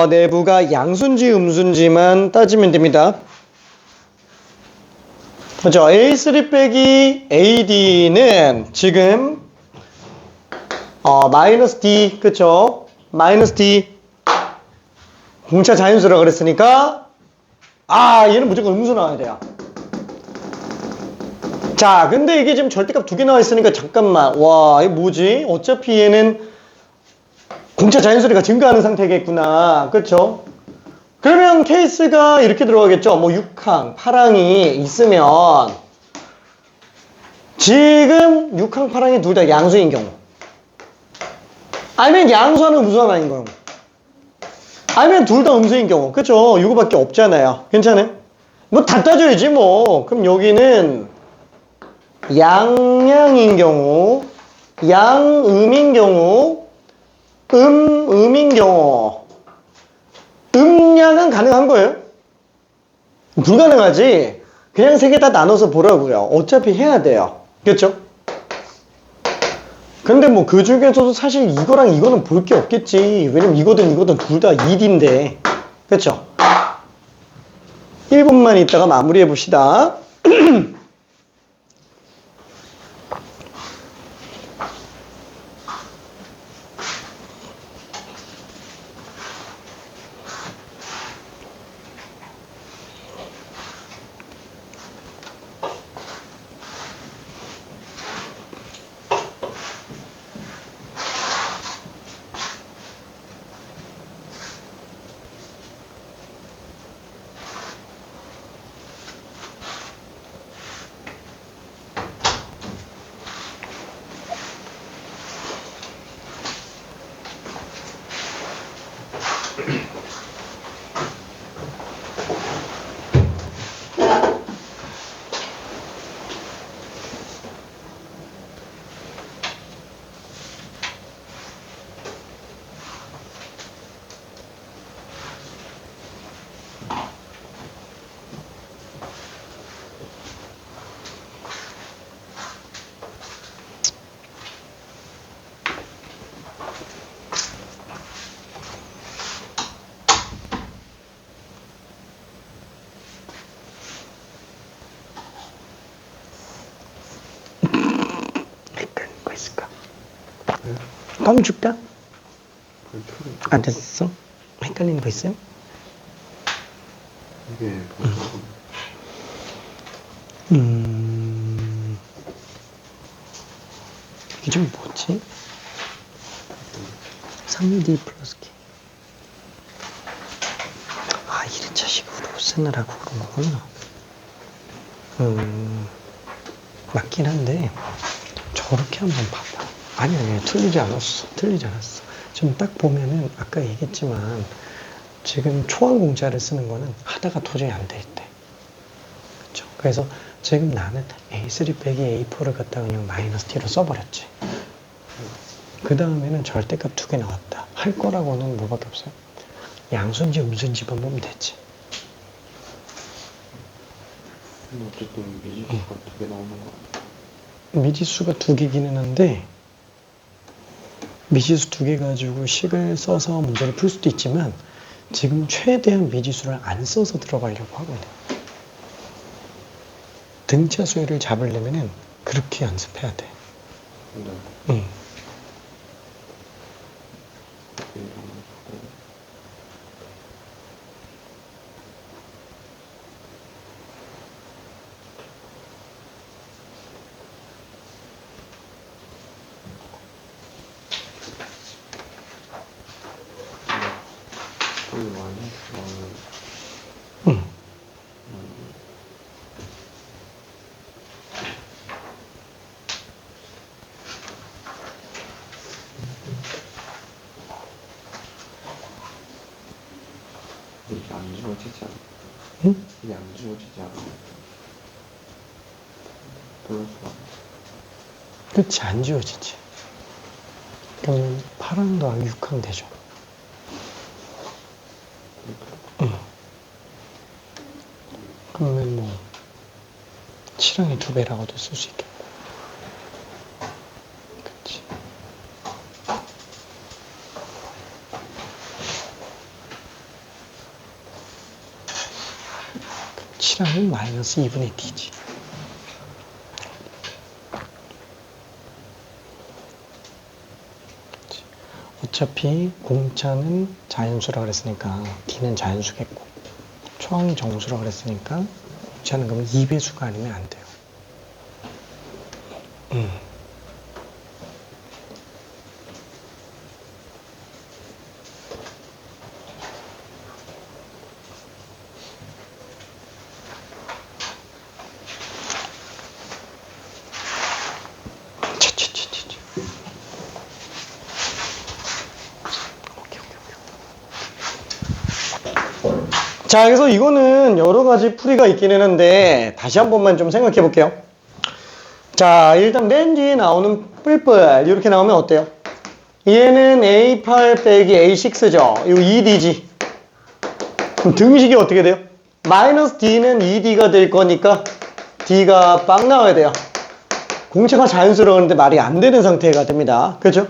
내부가 양수인지 음수인지만 따지면 됩니다. 그렇죠. A3 빼기 AD는 지금 마이너스 D, 그쵸? 마이너스 D. 공차 자연수라고 그랬으니까, 얘는 무조건 음수 나와야 돼요. 자, 근데 이게 지금 절대값 두 개 나와 있으니까, 잠깐만. 와, 이게 뭐지? 어차피 얘는 공차 자연수리가 증가하는 상태겠구나. 그쵸? 그러면 케이스가 이렇게 들어가겠죠? 뭐 6항, 8항이 있으면, 지금 6항, 8항이 둘 다 양수인 경우. 아니면 양수하는 음수하나인 경우. 아니면 둘 다 음수인 경우. 그쵸? 이거밖에 없잖아요. 괜찮아요? 뭐 다 따져야지 뭐. 그럼 여기는 양양인 경우, 양음인 경우, 음인 경우. 음양은 가능한 거예요? 불가능하지. 그냥 세 개 다 나눠서 보라고요. 어차피 해야 돼요. 그렇죠? 근데 뭐 그 중에서도 사실 이거랑 이거는 볼 게 없겠지. 왜냐면 이거든 이거든 둘 다 1인데. 그렇죠? 1분만 있다가 마무리해 봅시다. 껌 줄까? 안 됐어? 헷갈리는 거 있어요? 이게 이게 좀 뭐지? 3D 플러스 K. 1차 식으로 쓰느라고 그런 거구나. 맞긴 한데, 저렇게 한번 봐봐. 아니, 틀리지 않았어. 지금 딱 보면은, 아까 얘기했지만, 지금 초안 공자를 쓰는 거는 하다가 도저히 안 돼 있대. 그쵸? 그래서 지금 나는 A3 빼기 A4를 갖다 그냥 마이너스 T로 써버렸지. 그 다음에는 절대값 두 개 나왔다. 할 거라고는 뭐밖에 없어요? 양수인지 음수인지만 보면 되지. 근데 어쨌든 미지수가 두 개 나오는 거 같아. 미지수가 두 개기는 한데, 미지수 두 개 가지고 식을 써서 문제를 풀 수도 있지만 지금 최대한 미지수를 안 써서 들어가려고 하거든. 등차 수열을 잡으려면은 그렇게 연습해야 돼. 근데 응. 응. 이게 안 지워지지 않아. 응? 이게 안 지워지지 않아. 플러스가 그렇지, 안 지워지지. 그러면 8항 더하기 6항 되죠. 응. 그러면 뭐 7항의 2배라고도 쓸 수 있겠고. 그렇지. 7항은 마이너스 2분의 D지. 어차피 공차는 자연수라 그랬으니까 D는 자연수겠고, 초항이 정수라 그랬으니까 공차는 그럼 2배수가 아니면 안 돼요. 자, 그래서 이거는 여러 가지 풀이가 있기는 한데 다시 한 번만 좀 생각해 볼게요. 자, 일단 맨 뒤에 나오는 뿔뿔 이렇게 나오면 어때요? 얘는 A8 빼기 A6죠. 이거 2D지. 그럼 등식이 어떻게 돼요? 마이너스 D는 2D가 될 거니까 D가 빵 나와야 돼요. 공차가 자연스러운데 말이 안 되는 상태가 됩니다. 그렇죠?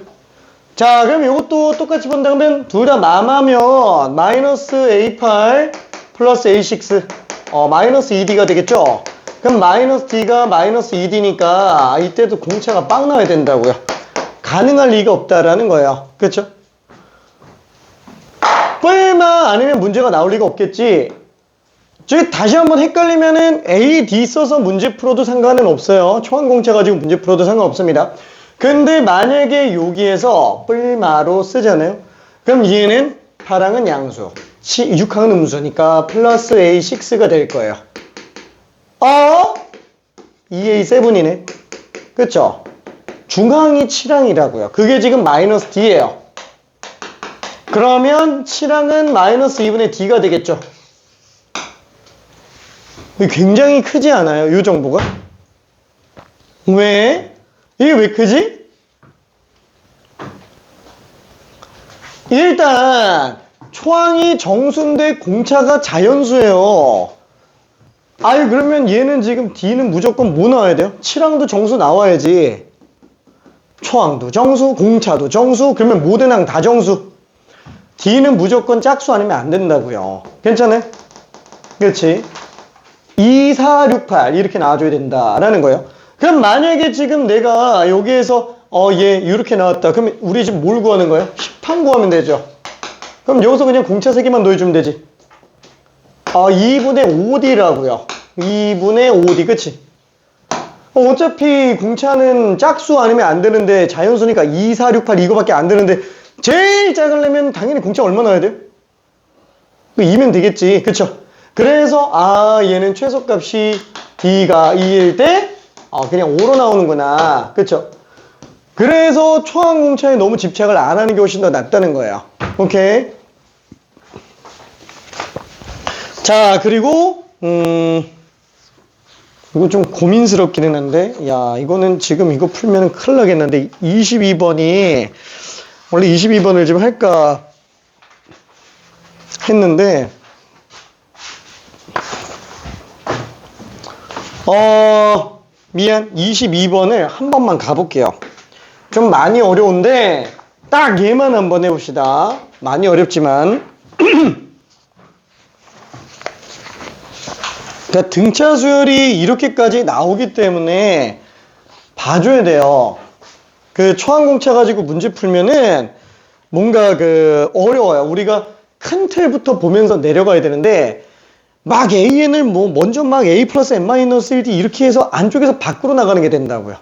자, 그럼 이것도 똑같이 본다면 둘 다 마마면 마이너스 A8 플러스 A6 마이너스 2D가 되겠죠? 그럼 마이너스 D가 마이너스 2D니까 이때도 공차가 빵 나와야 된다고요. 가능할 리가 없다라는 거예요. 그렇죠? 뿔만 아니면 문제가 나올 리가 없겠지. 저기 다시 한번 헷갈리면은 A, D 써서 문제 풀어도 상관은 없어요. 초항 공차 가지고 문제 풀어도 상관없습니다. 근데 만약에 여기에서 뿔마로 쓰잖아요. 그럼 얘는 8항은 양수, 6항은 음수니까 플러스 A6가 될 거예요. 2A7이네. 그쵸? 중항이 7항이라고요. 그게 지금 마이너스 D예요. 그러면 7항은 마이너스 2분의 D가 되겠죠. 굉장히 크지 않아요? 이 정보가? 왜? 이게 왜 크지? 일단 초항이 정수인데 공차가 자연수예요. 아니 그러면 얘는 지금 D는 무조건 뭐 나와야 돼요? 7항도 정수 나와야지. 초항도 정수, 공차도 정수, 그러면 모든 항 다 정수. D는 무조건 짝수 아니면 안 된다고요. 괜찮아요? 그렇지? 2, 4, 6, 8 이렇게 나와줘야 된다라는 거예요. 그럼 만약에 지금 내가 여기에서 얘 이렇게 나왔다. 그럼 우리 지금 뭘 구하는 거예요? 10항 구하면 되죠. 그럼 여기서 그냥 공차 3개만 더해주면 되지. 2분의 5D라고요. 2분의 5D, 그치? 어차피 공차는 짝수 아니면 안 되는데 자연수니까 2, 4, 6, 8 이거밖에 안 되는데 제일 작으려면 당연히 공차 얼마 넣어야 돼요? 2면 되겠지. 그쵸? 그래서 얘는 최소값이 D가 2일 때 그냥 5로 나오는구나. 그쵸? 그래서 초항 공차에 너무 집착을 안 하는 게 훨씬 더 낫다는 거예요. 오케이? 자, 그리고 이거 좀 고민스럽기는 한데 야, 이거는 지금 이거 풀면 큰일 나겠는데 22번이 원래 22번을 좀 할까 했는데 미안, 22번을 한 번만 가볼게요. 좀 많이 어려운데 딱 얘만 한번 해봅시다. 많이 어렵지만 그러니까 등차 수열이 이렇게까지 나오기 때문에 봐줘야 돼요. 그 초항공차 가지고 문제 풀면은 뭔가 어려워요. 우리가 큰 틀부터 보면서 내려가야 되는데 막 AN을 먼저 막 A 플러스 N 마이너스 1D 이렇게 해서 안쪽에서 밖으로 나가는 게 된다고요.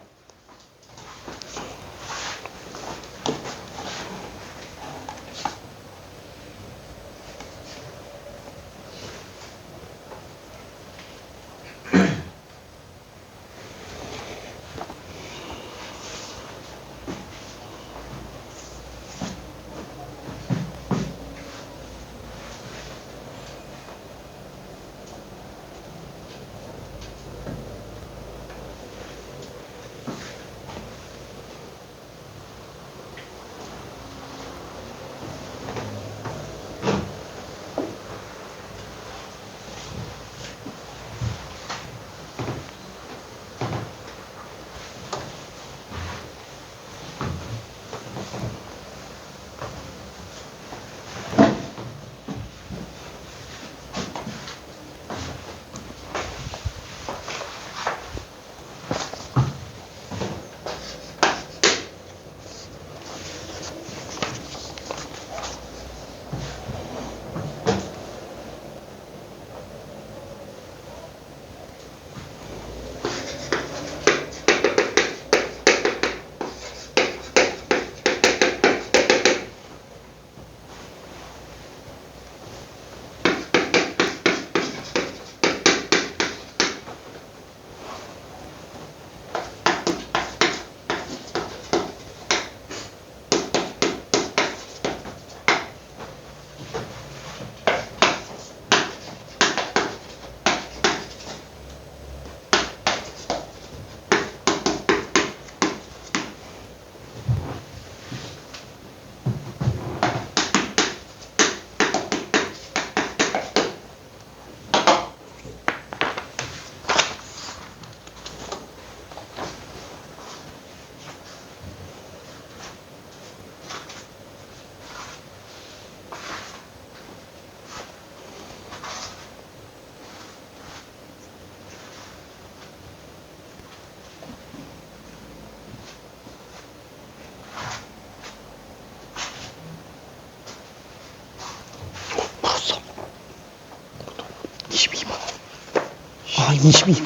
22번.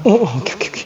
오케이, 오케이, 오케이.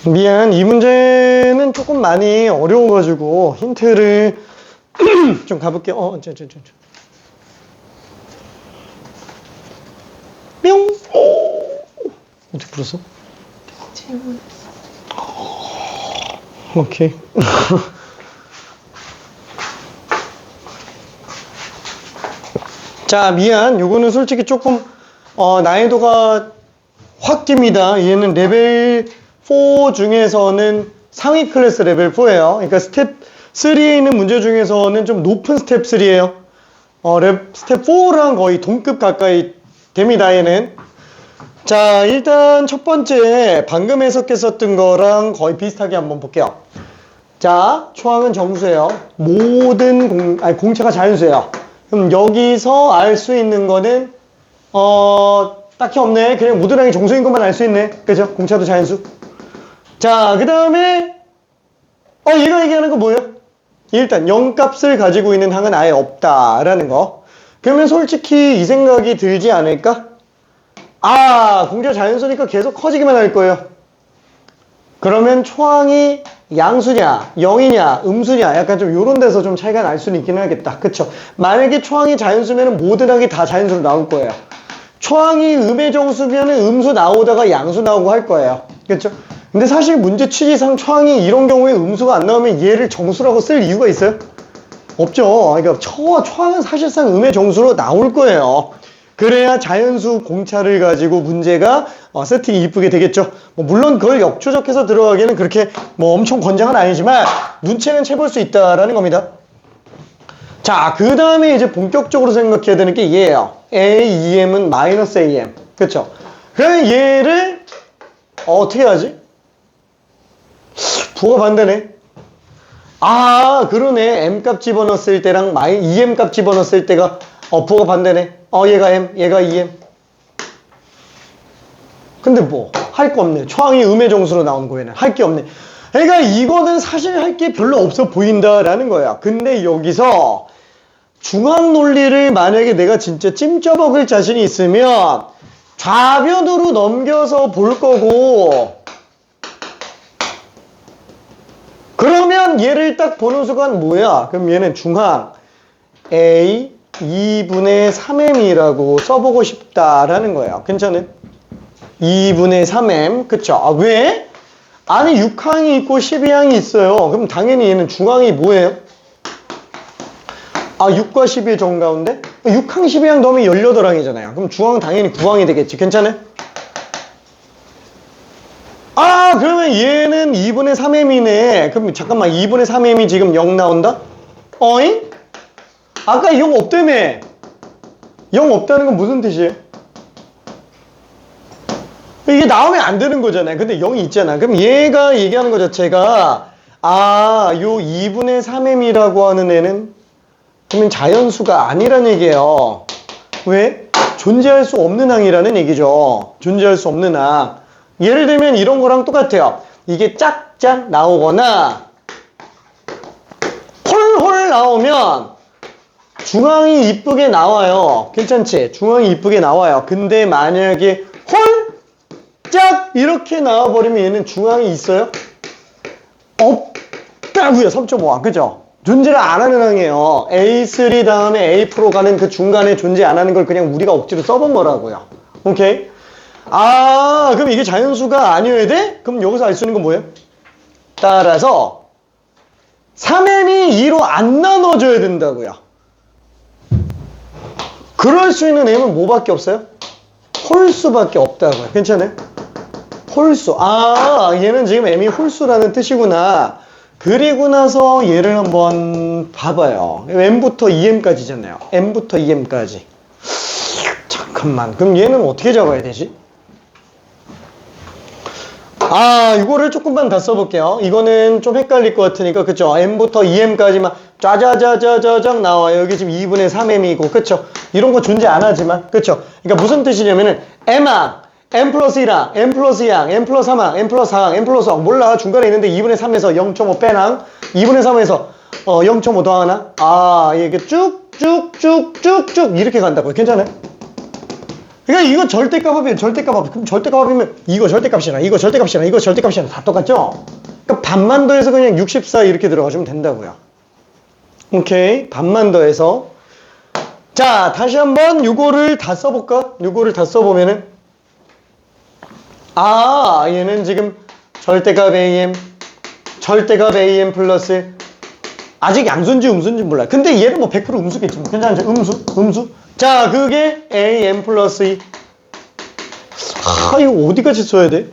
미안, 이 문제는 조금 많이 어려워가지고 힌트를 좀 가볼게요. 뿅! 어떻게 풀었어? 질문. 오케이. 자, 미안. 요거는 솔직히 조금 난이도가 확 뜁니다. 얘는 레벨 4 중에서는 상위 클래스 레벨 4예요. 그러니까 스텝 3에 있는 문제 중에서는 좀 높은 스텝 3예요. 스텝 4랑 거의 동급 가까이 됩니다, 얘는. 자, 일단 첫 번째 방금 해석했었던 거랑 거의 비슷하게 한번 볼게요. 자, 초항은 정수예요. 모든 공차가 자연수예요. 그럼 여기서 알 수 있는 거는 딱히 없네. 그냥 모든 항이 정수인 것만 알 수 있네. 그죠? 공차도 자연수. 자, 그 다음에 얘가 얘기하는 거 뭐예요? 일단 0값을 가지고 있는 항은 아예 없다라는 거. 그러면 솔직히 이 생각이 들지 않을까? 공차 자연수니까 계속 커지기만 할 거예요. 그러면 초항이 양수냐, 0이냐, 음수냐, 약간 좀 요런 데서 좀 차이가 날 수는 있긴 하겠다. 그쵸? 만약에 초항이 자연수면 모든 항이 다 자연수로 나올 거예요. 초항이 음의 정수면 음수 나오다가 양수 나오고 할 거예요. 그쵸? 근데 사실 문제 취지상 초항이 이런 경우에 음수가 안 나오면 얘를 정수라고 쓸 이유가 있어요? 없죠. 그러니까 초항은 사실상 음의 정수로 나올 거예요. 그래야 자연수 공차를 가지고 문제가 세팅이 이쁘게 되겠죠. 뭐 물론 그걸 역추적해서 들어가기에는 그렇게 뭐 엄청 권장은 아니지만 눈치는 채볼 수 있다라는 겁니다. 자, 그 다음에 이제 본격적으로 생각해야 되는 게 얘예요. A, EM은 마이너스 AM. 그쵸? 그러면 얘를 어떻게 하지? 부호가 반대네. 아, 그러네. M 값 집어넣었을 때랑 EM 값 집어넣었을 때가 부호가 반대네. 얘가 M, 얘가 EM. 근데 뭐 할 거 없네. 초항이 음의 정수로 나온 거에는 할 게 없네. 그러니까 이거는 사실 할 게 별로 없어 보인다라는 거야. 근데 여기서 중항 논리를 만약에 내가 진짜 찜쪄먹을 자신이 있으면 좌변으로 넘겨서 볼 거고, 그러면 얘를 딱 보는 순간 뭐야? 그럼 얘는 중항 A 2분의 3m이라고 써보고 싶다라는 거예요. 괜찮아요? 2분의 3m. 그쵸? 아, 왜? 아니 6항이 있고 12항이 있어요. 그럼 당연히 얘는 중항이 뭐예요? 6과 12의 정가운데? 6항 12항 더하면 18항이잖아요. 그럼 중항은 당연히 9항이 되겠지. 괜찮아요? 그러면 얘는 2분의 3m이네. 그럼 잠깐만, 2분의 3m이 지금 0 나온다? 어잉? 아까 0 없다며. 0 없다는 건 무슨 뜻이에요? 이게 나오면 안 되는 거잖아요. 근데 0이 있잖아. 그럼 얘가 얘기하는 것 자체가 요 2분의 3m이라고 하는 애는 그러면 자연수가 아니란 얘기예요. 왜? 존재할 수 없는 항이라는 얘기죠. 존재할 수 없는 항. 예를 들면 이런 거랑 똑같아요. 이게 짝짝 나오거나 홀홀 나오면 중앙이 이쁘게 나와요. 괜찮지? 중앙이 이쁘게 나와요. 근데 만약에 홀짝 이렇게 나와버리면 얘는 중앙이 있어요? 없다고요. 3.5항. 그죠? 존재를 안 하는 항이에요. A3 다음에 A 프로 가는 그 중간에 존재 안 하는 걸 그냥 우리가 억지로 써본 거라고요. 오케이? 그럼 이게 자연수가 아니어야 돼? 그럼 여기서 알 수 있는 건 뭐예요? 따라서 3m이 2로 안 나눠져야 된다고요. 그럴 수 있는 M은 뭐밖에 없어요? 홀수밖에 없다고요. 괜찮아요? 홀수. 얘는 지금 M이 홀수라는 뜻이구나. 그리고 나서 얘를 한번 봐봐요. M부터 EM까지잖아요. M부터 EM까지. 잠깐만. 그럼 얘는 어떻게 잡아야 되지? 이거를 조금만 더 써볼게요. 이거는 좀 헷갈릴 것 같으니까, 그쵸? M부터 EM까지만 짜자자자자작 나와요. 여기 지금 2분의 3M이고, 그쵸? 이런 거 존재 안 하지만, 그쵸? 그러니까 무슨 뜻이냐면은, M항, M 플러스 1항, M 플러스 2항, M 플러스 3항, M 플러스 4항, M 플러스 5항, 몰라. 중간에 있는데 2분의 3에서 0.5 뺀항, 2분의 3에서 0.5 더하나? 이게 쭉쭉쭉쭉쭉 이렇게 간다고요. 괜찮아요? 그러니까 이거 절대값 합이에요. 절대값 합. 그럼 절대값 합이면 이거 절대값이나 이거 절대값이나 이거 절대값이나 다 똑같죠? 그러니까 반만 더해서 그냥 64 이렇게 들어가주면 된다고요. 오케이. 반만 더해서. 자, 다시 한번 요거를 다 써볼까? 요거를 다 써보면은 얘는 지금 절대값 AM 플러스 아직 양수인지 음수인지 몰라요. 근데 얘는 뭐 100% 음수겠지. 괜찮죠? 음수. 자, 그게 AM 플러스 2. 이거 어디까지 써야 돼?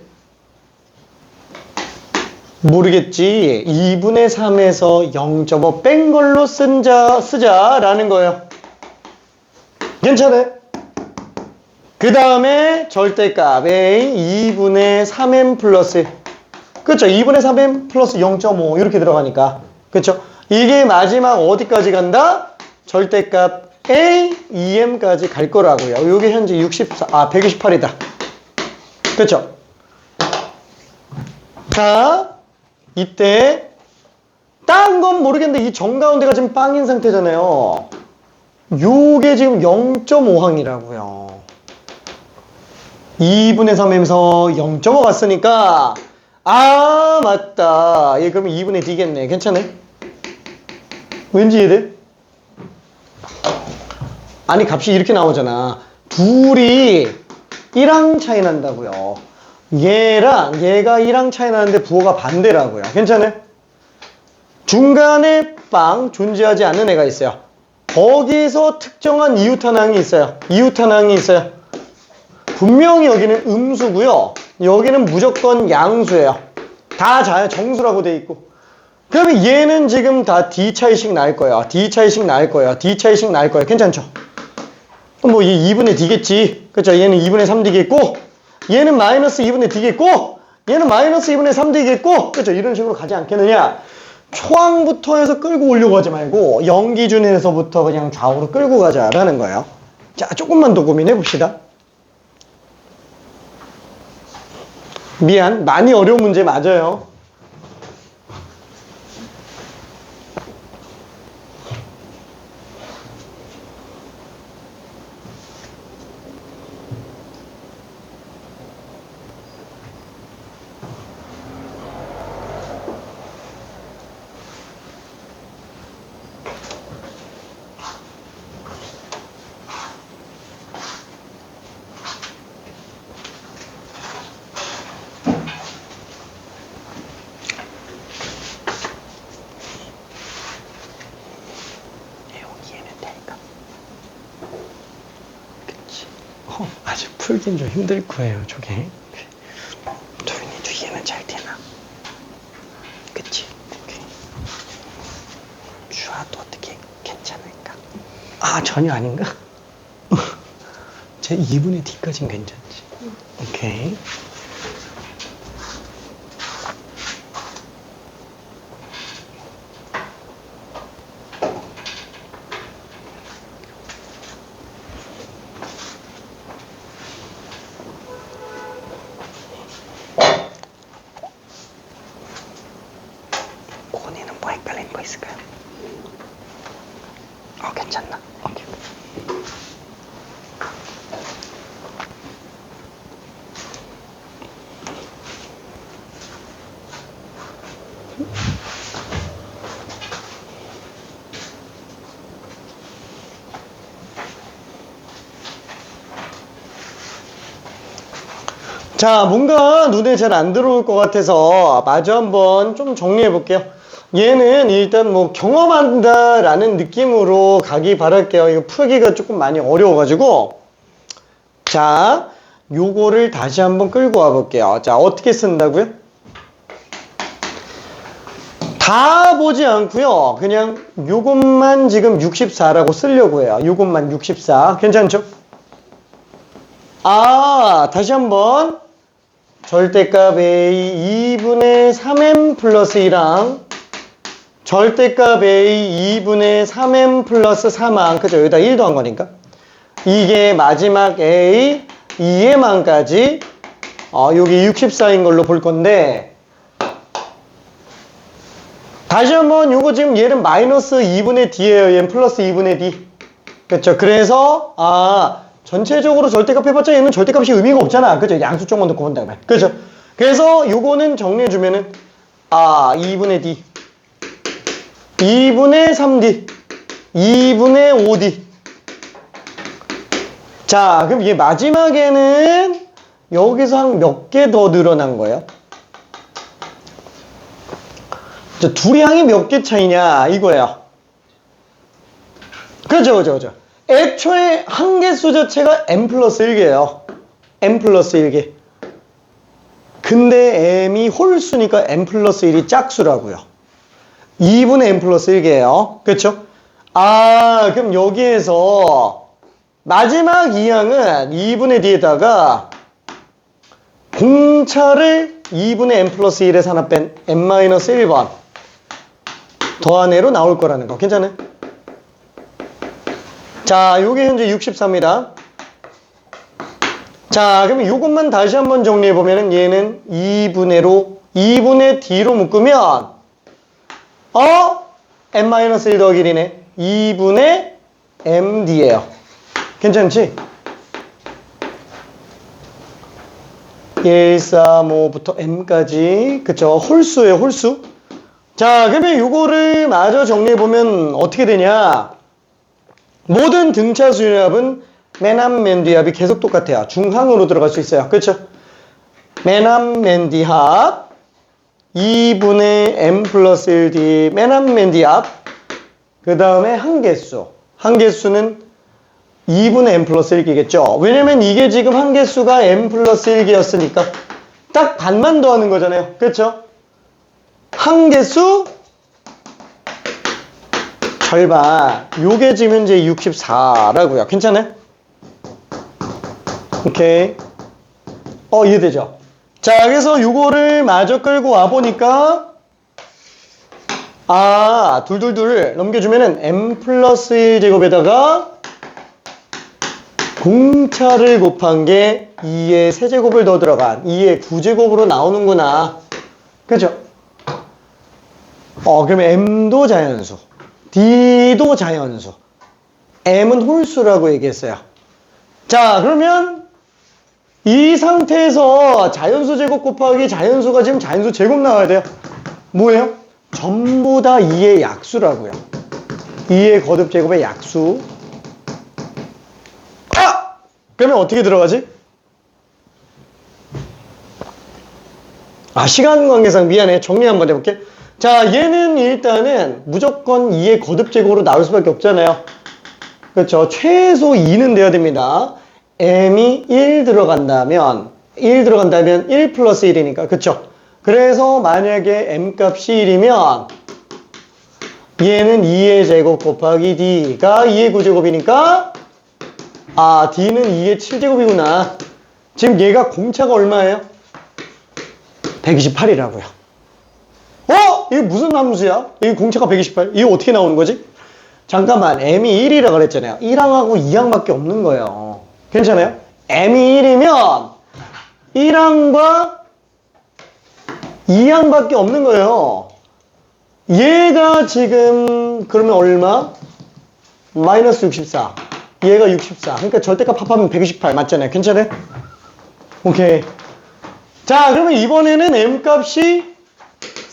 모르겠지. 2분의 3에서 0.5 뺀 걸로 쓰자라는 거예요. 괜찮아요? 그 다음에 절대값 A 2분의 3M 플러스, 그쵸? 2분의 3M 플러스 0.5 이렇게 들어가니까, 그쵸? 이게 마지막 어디까지 간다? 절대값 A 2M까지 갈 거라고요. 이게 현재 128이다. 그쵸? 자, 이때 딴 건 모르겠는데 이 정가운데가 지금 빵인 상태잖아요. 요게 지금 0.5항이라고요. 2분의 3에서 0.5 갔으니까 맞다. 얘 그러면 2분의 D겠네. 괜찮네? 왠지 이해돼? 아니 값이 이렇게 나오잖아. 둘이 1항 차이 난다고요. 얘랑 얘가 1항 차이 나는데 부호가 반대라고요. 괜찮아요? 중간에 합방 존재하지 않는 애가 있어요. 거기서 특정한 이웃하나항이 있어요. 이웃하나항이 있어요. 분명히 여기는 음수고요. 여기는 무조건 양수예요. 다 정수라고 돼 있고. 그러면 얘는 지금 다 D 차이씩 날 거예요. D 차이씩 날 거예요. D 차이씩 날 거예요. 괜찮죠? 뭐 얘 2분의 D겠지. 그렇죠? 얘는 2분의 3D겠고 얘는 마이너스 2분의 D겠고 얘는 마이너스 2분의 3D겠고 그렇죠? 이런 식으로 가지 않겠느냐. 초항부터 해서 끌고 오려고 하지 말고 0 기준에서부터 그냥 좌우로 끌고 가자라는 거예요. 자, 조금만 더 고민해 봅시다. 미안, 많이 어려운 문제 맞아요. 아직 풀긴 좀 힘들 거예요, 저게. 도윤이 뒤에는 잘 되나? 그치? 오케이. 주아도 어떻게 괜찮을까? 아, 전혀 아닌가? 제 2분의 D까진 괜찮지. 오케이. 고은이는 뭐 헷갈리는 거 있을까요? 괜찮나? 오케이. 자, 뭔가 눈에 잘 안 들어올 것 같아서 마저 한번 좀 정리해 볼게요. 얘는 일단 뭐 경험한다라는 느낌으로 가기 바랄게요. 이거 풀기가 조금 많이 어려워가지고. 자, 요거를 다시 한번 끌고 와 볼게요. 자, 어떻게 쓴다고요? 다 보지 않고요. 그냥 요것만 지금 64라고 쓰려고 해요. 요것만 64. 괜찮죠? 다시 한번. 절대값 A 2분의 3M 플러스 2랑 절대값 A 2분의 3M 플러스 3항. 그죠? 여기다 1 더한 거니까. 이게 마지막 A 2의 망까지 여기 64인 걸로 볼 건데 다시 한번 요거 지금 얘는 마이너스 2분의 D예요. 얘는 플러스 2분의 D. 그렇죠? 그래서 전체적으로 절대값 해봤자 얘는 절대값이 의미가 없잖아. 그죠? 양수 쪽만 놓고 본다고 말. 그죠? 그래서 요거는 정리해주면은 2분의 D 2분의 3D 2분의 5D. 자, 그럼 얘 마지막에는 여기서 한 몇 개 더 늘어난 거예요? 자, 둘이 항이 몇 개 차이냐 이거예요. 그죠. 애초에 항계수 자체가 m 플러스 1개예요. m 플러스 1개. 근데 m이 홀수니까 m 플러스 1이 짝수라고요. 2분의 m 플러스 1개예요. 그렇죠? 그럼 여기에서 마지막 2항은 2분의 d에다가 공차를 2분의 m 플러스 1에서 하나 뺀 m-1번 더한 애로 나올 거라는 거. 괜찮아요? 자, 요게 현재 64입니다. 자, 그러면 요것만 다시 한번 정리해보면은 얘는 2분의 D로 묶으면 m-1 더하기 1이네. 2분의 MD예요. 괜찮지? 1, 4, 5부터 M까지. 그쵸? 홀수예요, 홀수. 자, 그러면 요거를 마저 정리해보면 어떻게 되냐? 모든 등차 수합은 맨 앞 맨 뒤 합이 계속 똑같아요. 중항으로 들어갈 수 있어요. 그렇죠? 맨 앞 맨 뒤 합 2분의 m 플러스 1d 맨 앞 맨 뒤 합 그 다음에 한개수. 한개수는 2분의 n 플러스 1개겠죠. 왜냐면 이게 지금 한개수가 n 플러스 1개였으니까 딱 반만 더하는 거잖아요. 그렇죠? 한개수 절반. 요게 지금 현재 64라고요. 괜찮아요? 오케이. 이해되죠? 자, 그래서 요거를 마저 끌고 와보니까 둘둘둘 넘겨주면은 n 플러스 1제곱에다가 공차를 곱한 게 2의 세제곱을 더 들어간 2의 9제곱으로 나오는구나. 그죠? 그러면 m도 자연수, d도 자연수, m은 홀수라고 얘기했어요. 자, 그러면 이 상태에서 자연수 제곱 곱하기 자연수가 지금 자연수 제곱 나와야 돼요. 뭐예요? 전부 다 2의 약수라고요. 2의 거듭 제곱의 약수. 그러면 어떻게 들어가지? 시간 관계상 미안해. 정리 한번 해볼게. 자, 얘는 일단은 무조건 2의 거듭 제곱으로 나올 수밖에 없잖아요. 그렇죠? 최소 2는 돼야 됩니다. m이 1 들어간다면 1 플러스 1이니까. 그쵸? 그래서 만약에 m 값이 1이면 얘는 2의 제곱 곱하기 d가 2의 9제곱이니까 d는 2의 7제곱이구나. 지금 얘가 공차가 얼마예요? 128이라고요. 이게 무슨 함수야? 이 공차가 128. 이거 어떻게 나오는 거지? 잠깐만, m이 1이라 그랬잖아요. 1항하고 2항밖에 없는 거예요. 괜찮아요? m이 1이면 1항과 2항밖에 없는 거예요. 얘가 지금 그러면 얼마? 마이너스 64. 얘가 64. 그러니까 절대값 합하면 128 맞잖아요. 괜찮아요? 오케이. 자, 그러면 이번에는 m값이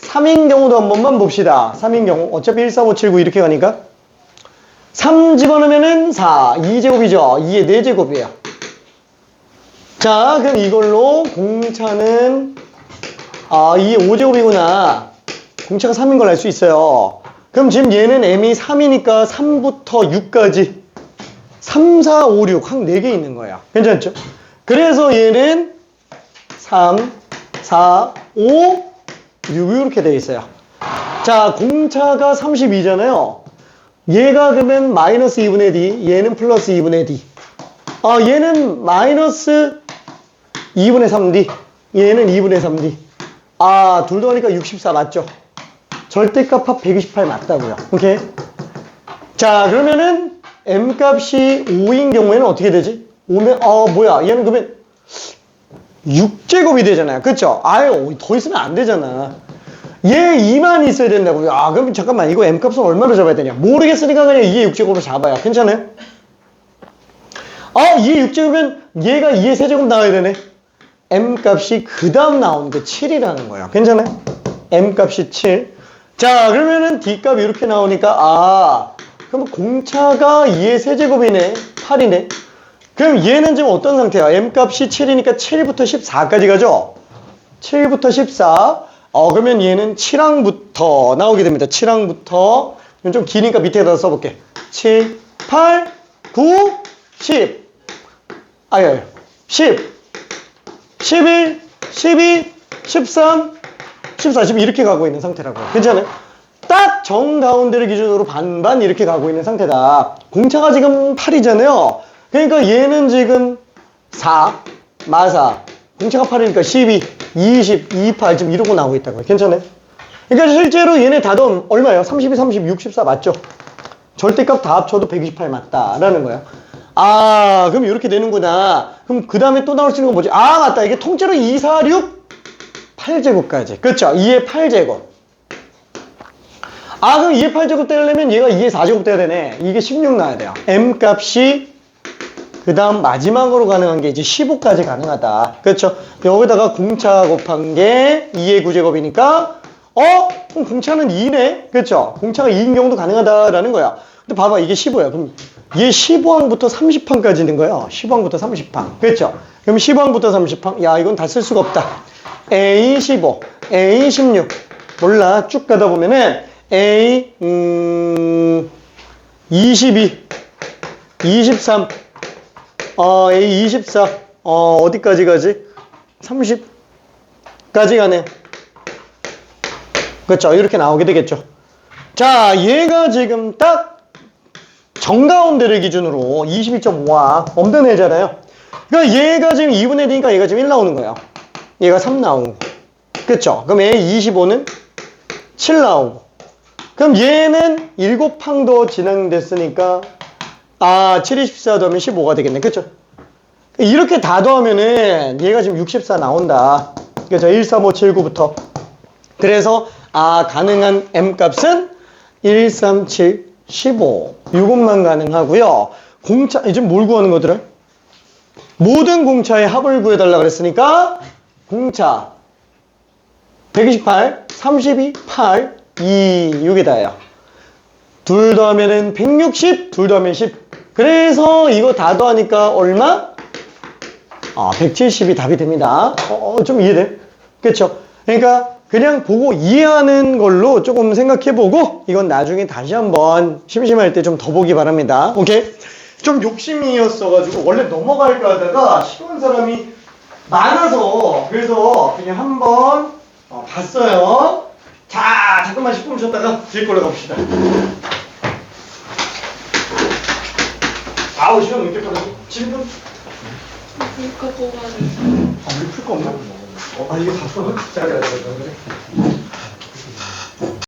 3인 경우도 한 번만 봅시다. 3인 경우. 어차피 1, 4, 5, 7, 9 이렇게 가니까. 3 집어넣으면은 4. 2제곱이죠. 2의 4제곱이에요. 자, 그럼 이걸로 공차는 2의 5제곱이구나. 공차가 3인 걸 알 수 있어요. 그럼 지금 얘는 m이 3이니까 3부터 6까지 3, 4, 5, 6 한 4개 있는 거야. 괜찮죠? 그래서 얘는 3, 4, 5, 6 이렇게 되어 있어요. 자, 공차가 32잖아요. 얘가 그러면 마이너스 2분의 d, 얘는 플러스 2분의 d. 얘는 마이너스 2분의 3d, 얘는 2분의 3d. 둘 더하니까 64 맞죠? 절대값 합 128 맞다고요. 오케이? 자, 그러면은 m값이 5인 경우에는 어떻게 되지? 5면 뭐야? 얘는 그러면 6제곱이 되잖아요. 그쵸? 더 있으면 안 되잖아. 얘 2만 있어야 된다고요. 그럼 잠깐만, 이거 m값은 얼마로 잡아야 되냐? 모르겠으니까 그냥 2의 6제곱으로 잡아요. 괜찮아요? 2의 6제곱이면 얘가 2의 세제곱 나와야 되네. m값이 그 다음 나오는 게 7이라는 거야. 괜찮아요? m값이 7. 자, 그러면은 d값이 이렇게 나오니까 그럼 공차가 2의 세제곱이네. 8이네. 그럼 얘는 지금 어떤 상태야? m값이 7이니까 7부터 14까지 가죠? 7부터 14. 그러면 얘는 7항부터 나오게 됩니다. 7항부터. 좀 기니까 밑에다 써볼게. 7, 8, 9, 10. 10, 11, 12, 13, 14, 12 이렇게 가고 있는 상태라고요. 괜찮아요? 딱 정가운데를 기준으로 반반 이렇게 가고 있는 상태다. 공차가 지금 8이잖아요. 그러니까 얘는 지금 4, 마사. 공차가 8이니까 12, 20, 28 지금 이러고 나오고 있다고요. 괜찮아요? 그러니까 실제로 얘네 다 더하면 얼마예요? 32, 30, 64 맞죠? 절대값 다 합쳐도 128 맞다라는 거예요. 그럼 이렇게 되는구나. 그럼 그 다음에 또 나올 수 있는 건 뭐지? 맞다. 이게 통째로 2, 4, 6, 8제곱까지. 그렇죠? 2의 8제곱. 그럼 2의 8제곱 떼려면 얘가 2의 4제곱 떼야 되네. 이게 16 나와야 돼요. m값이 그 다음 마지막으로 가능한 게 이제 15까지 가능하다. 그렇죠? 여기다가 공차 곱한 게 2의 9제곱이니까 그럼 공차는 2네? 그렇죠? 공차가 2인 경우도 가능하다라는 거야. 근데 봐봐, 이게 15야. 그럼 얘 15항부터 30항까지 있는 거예요. 15항부터 30항. 그렇죠? 그럼 15항부터 30항. 야, 이건 다 쓸 수가 없다. A 15, A 16. 몰라. 쭉 가다 보면은 A 22, 23, A 24, 어디까지 가지? 30까지 가네요. 그렇죠. 이렇게 나오게 되겠죠. 자, 얘가 지금 딱 정가운데를 기준으로 22.5와 없는 애잖아요. 그러니까 얘가 지금 2분의 1이니까 얘가 지금 1 나오는 거예요. 얘가 3 나오고. 그쵸? 그럼 얘 25는 7 나오고. 그럼 얘는 7팡 더 진행됐으니까 7, 24 더하면 15가 되겠네. 그쵸? 이렇게 다 더하면은 얘가 지금 64 나온다. 그죠? 1, 3, 5, 7, 9부터. 그래서 가능한 M 값은 1, 3, 7, 15. 이것만 가능하고요. 공차, 지금 뭘 구하는 거더라? 모든 공차의 합을 구해달라 그랬으니까 공차 128, 32, 8, 2, 6이 다예요. 둘 더하면은 160, 둘 더하면 10. 그래서 이거 다 더하니까 얼마? 170이 답이 됩니다. 좀 이해돼? 그쵸? 그러니까 그냥 보고 이해하는 걸로 조금 생각해보고 이건 나중에 다시 한번 심심할 때 좀 더 보기 바랍니다. 오케이? 좀 욕심이었어가지고 원래 넘어갈까 하다가 쉬운 사람이 많아서 그래서 그냥 한번 봤어요. 자, 잠깐만 10분 쉬었다가 뒤에 걸로 갑시다. 시간 늦게 끝났어. 7분? 물거 뽑아야 돼. 우리 풀 거 없나? 이게 다 풀어? 자, 그래.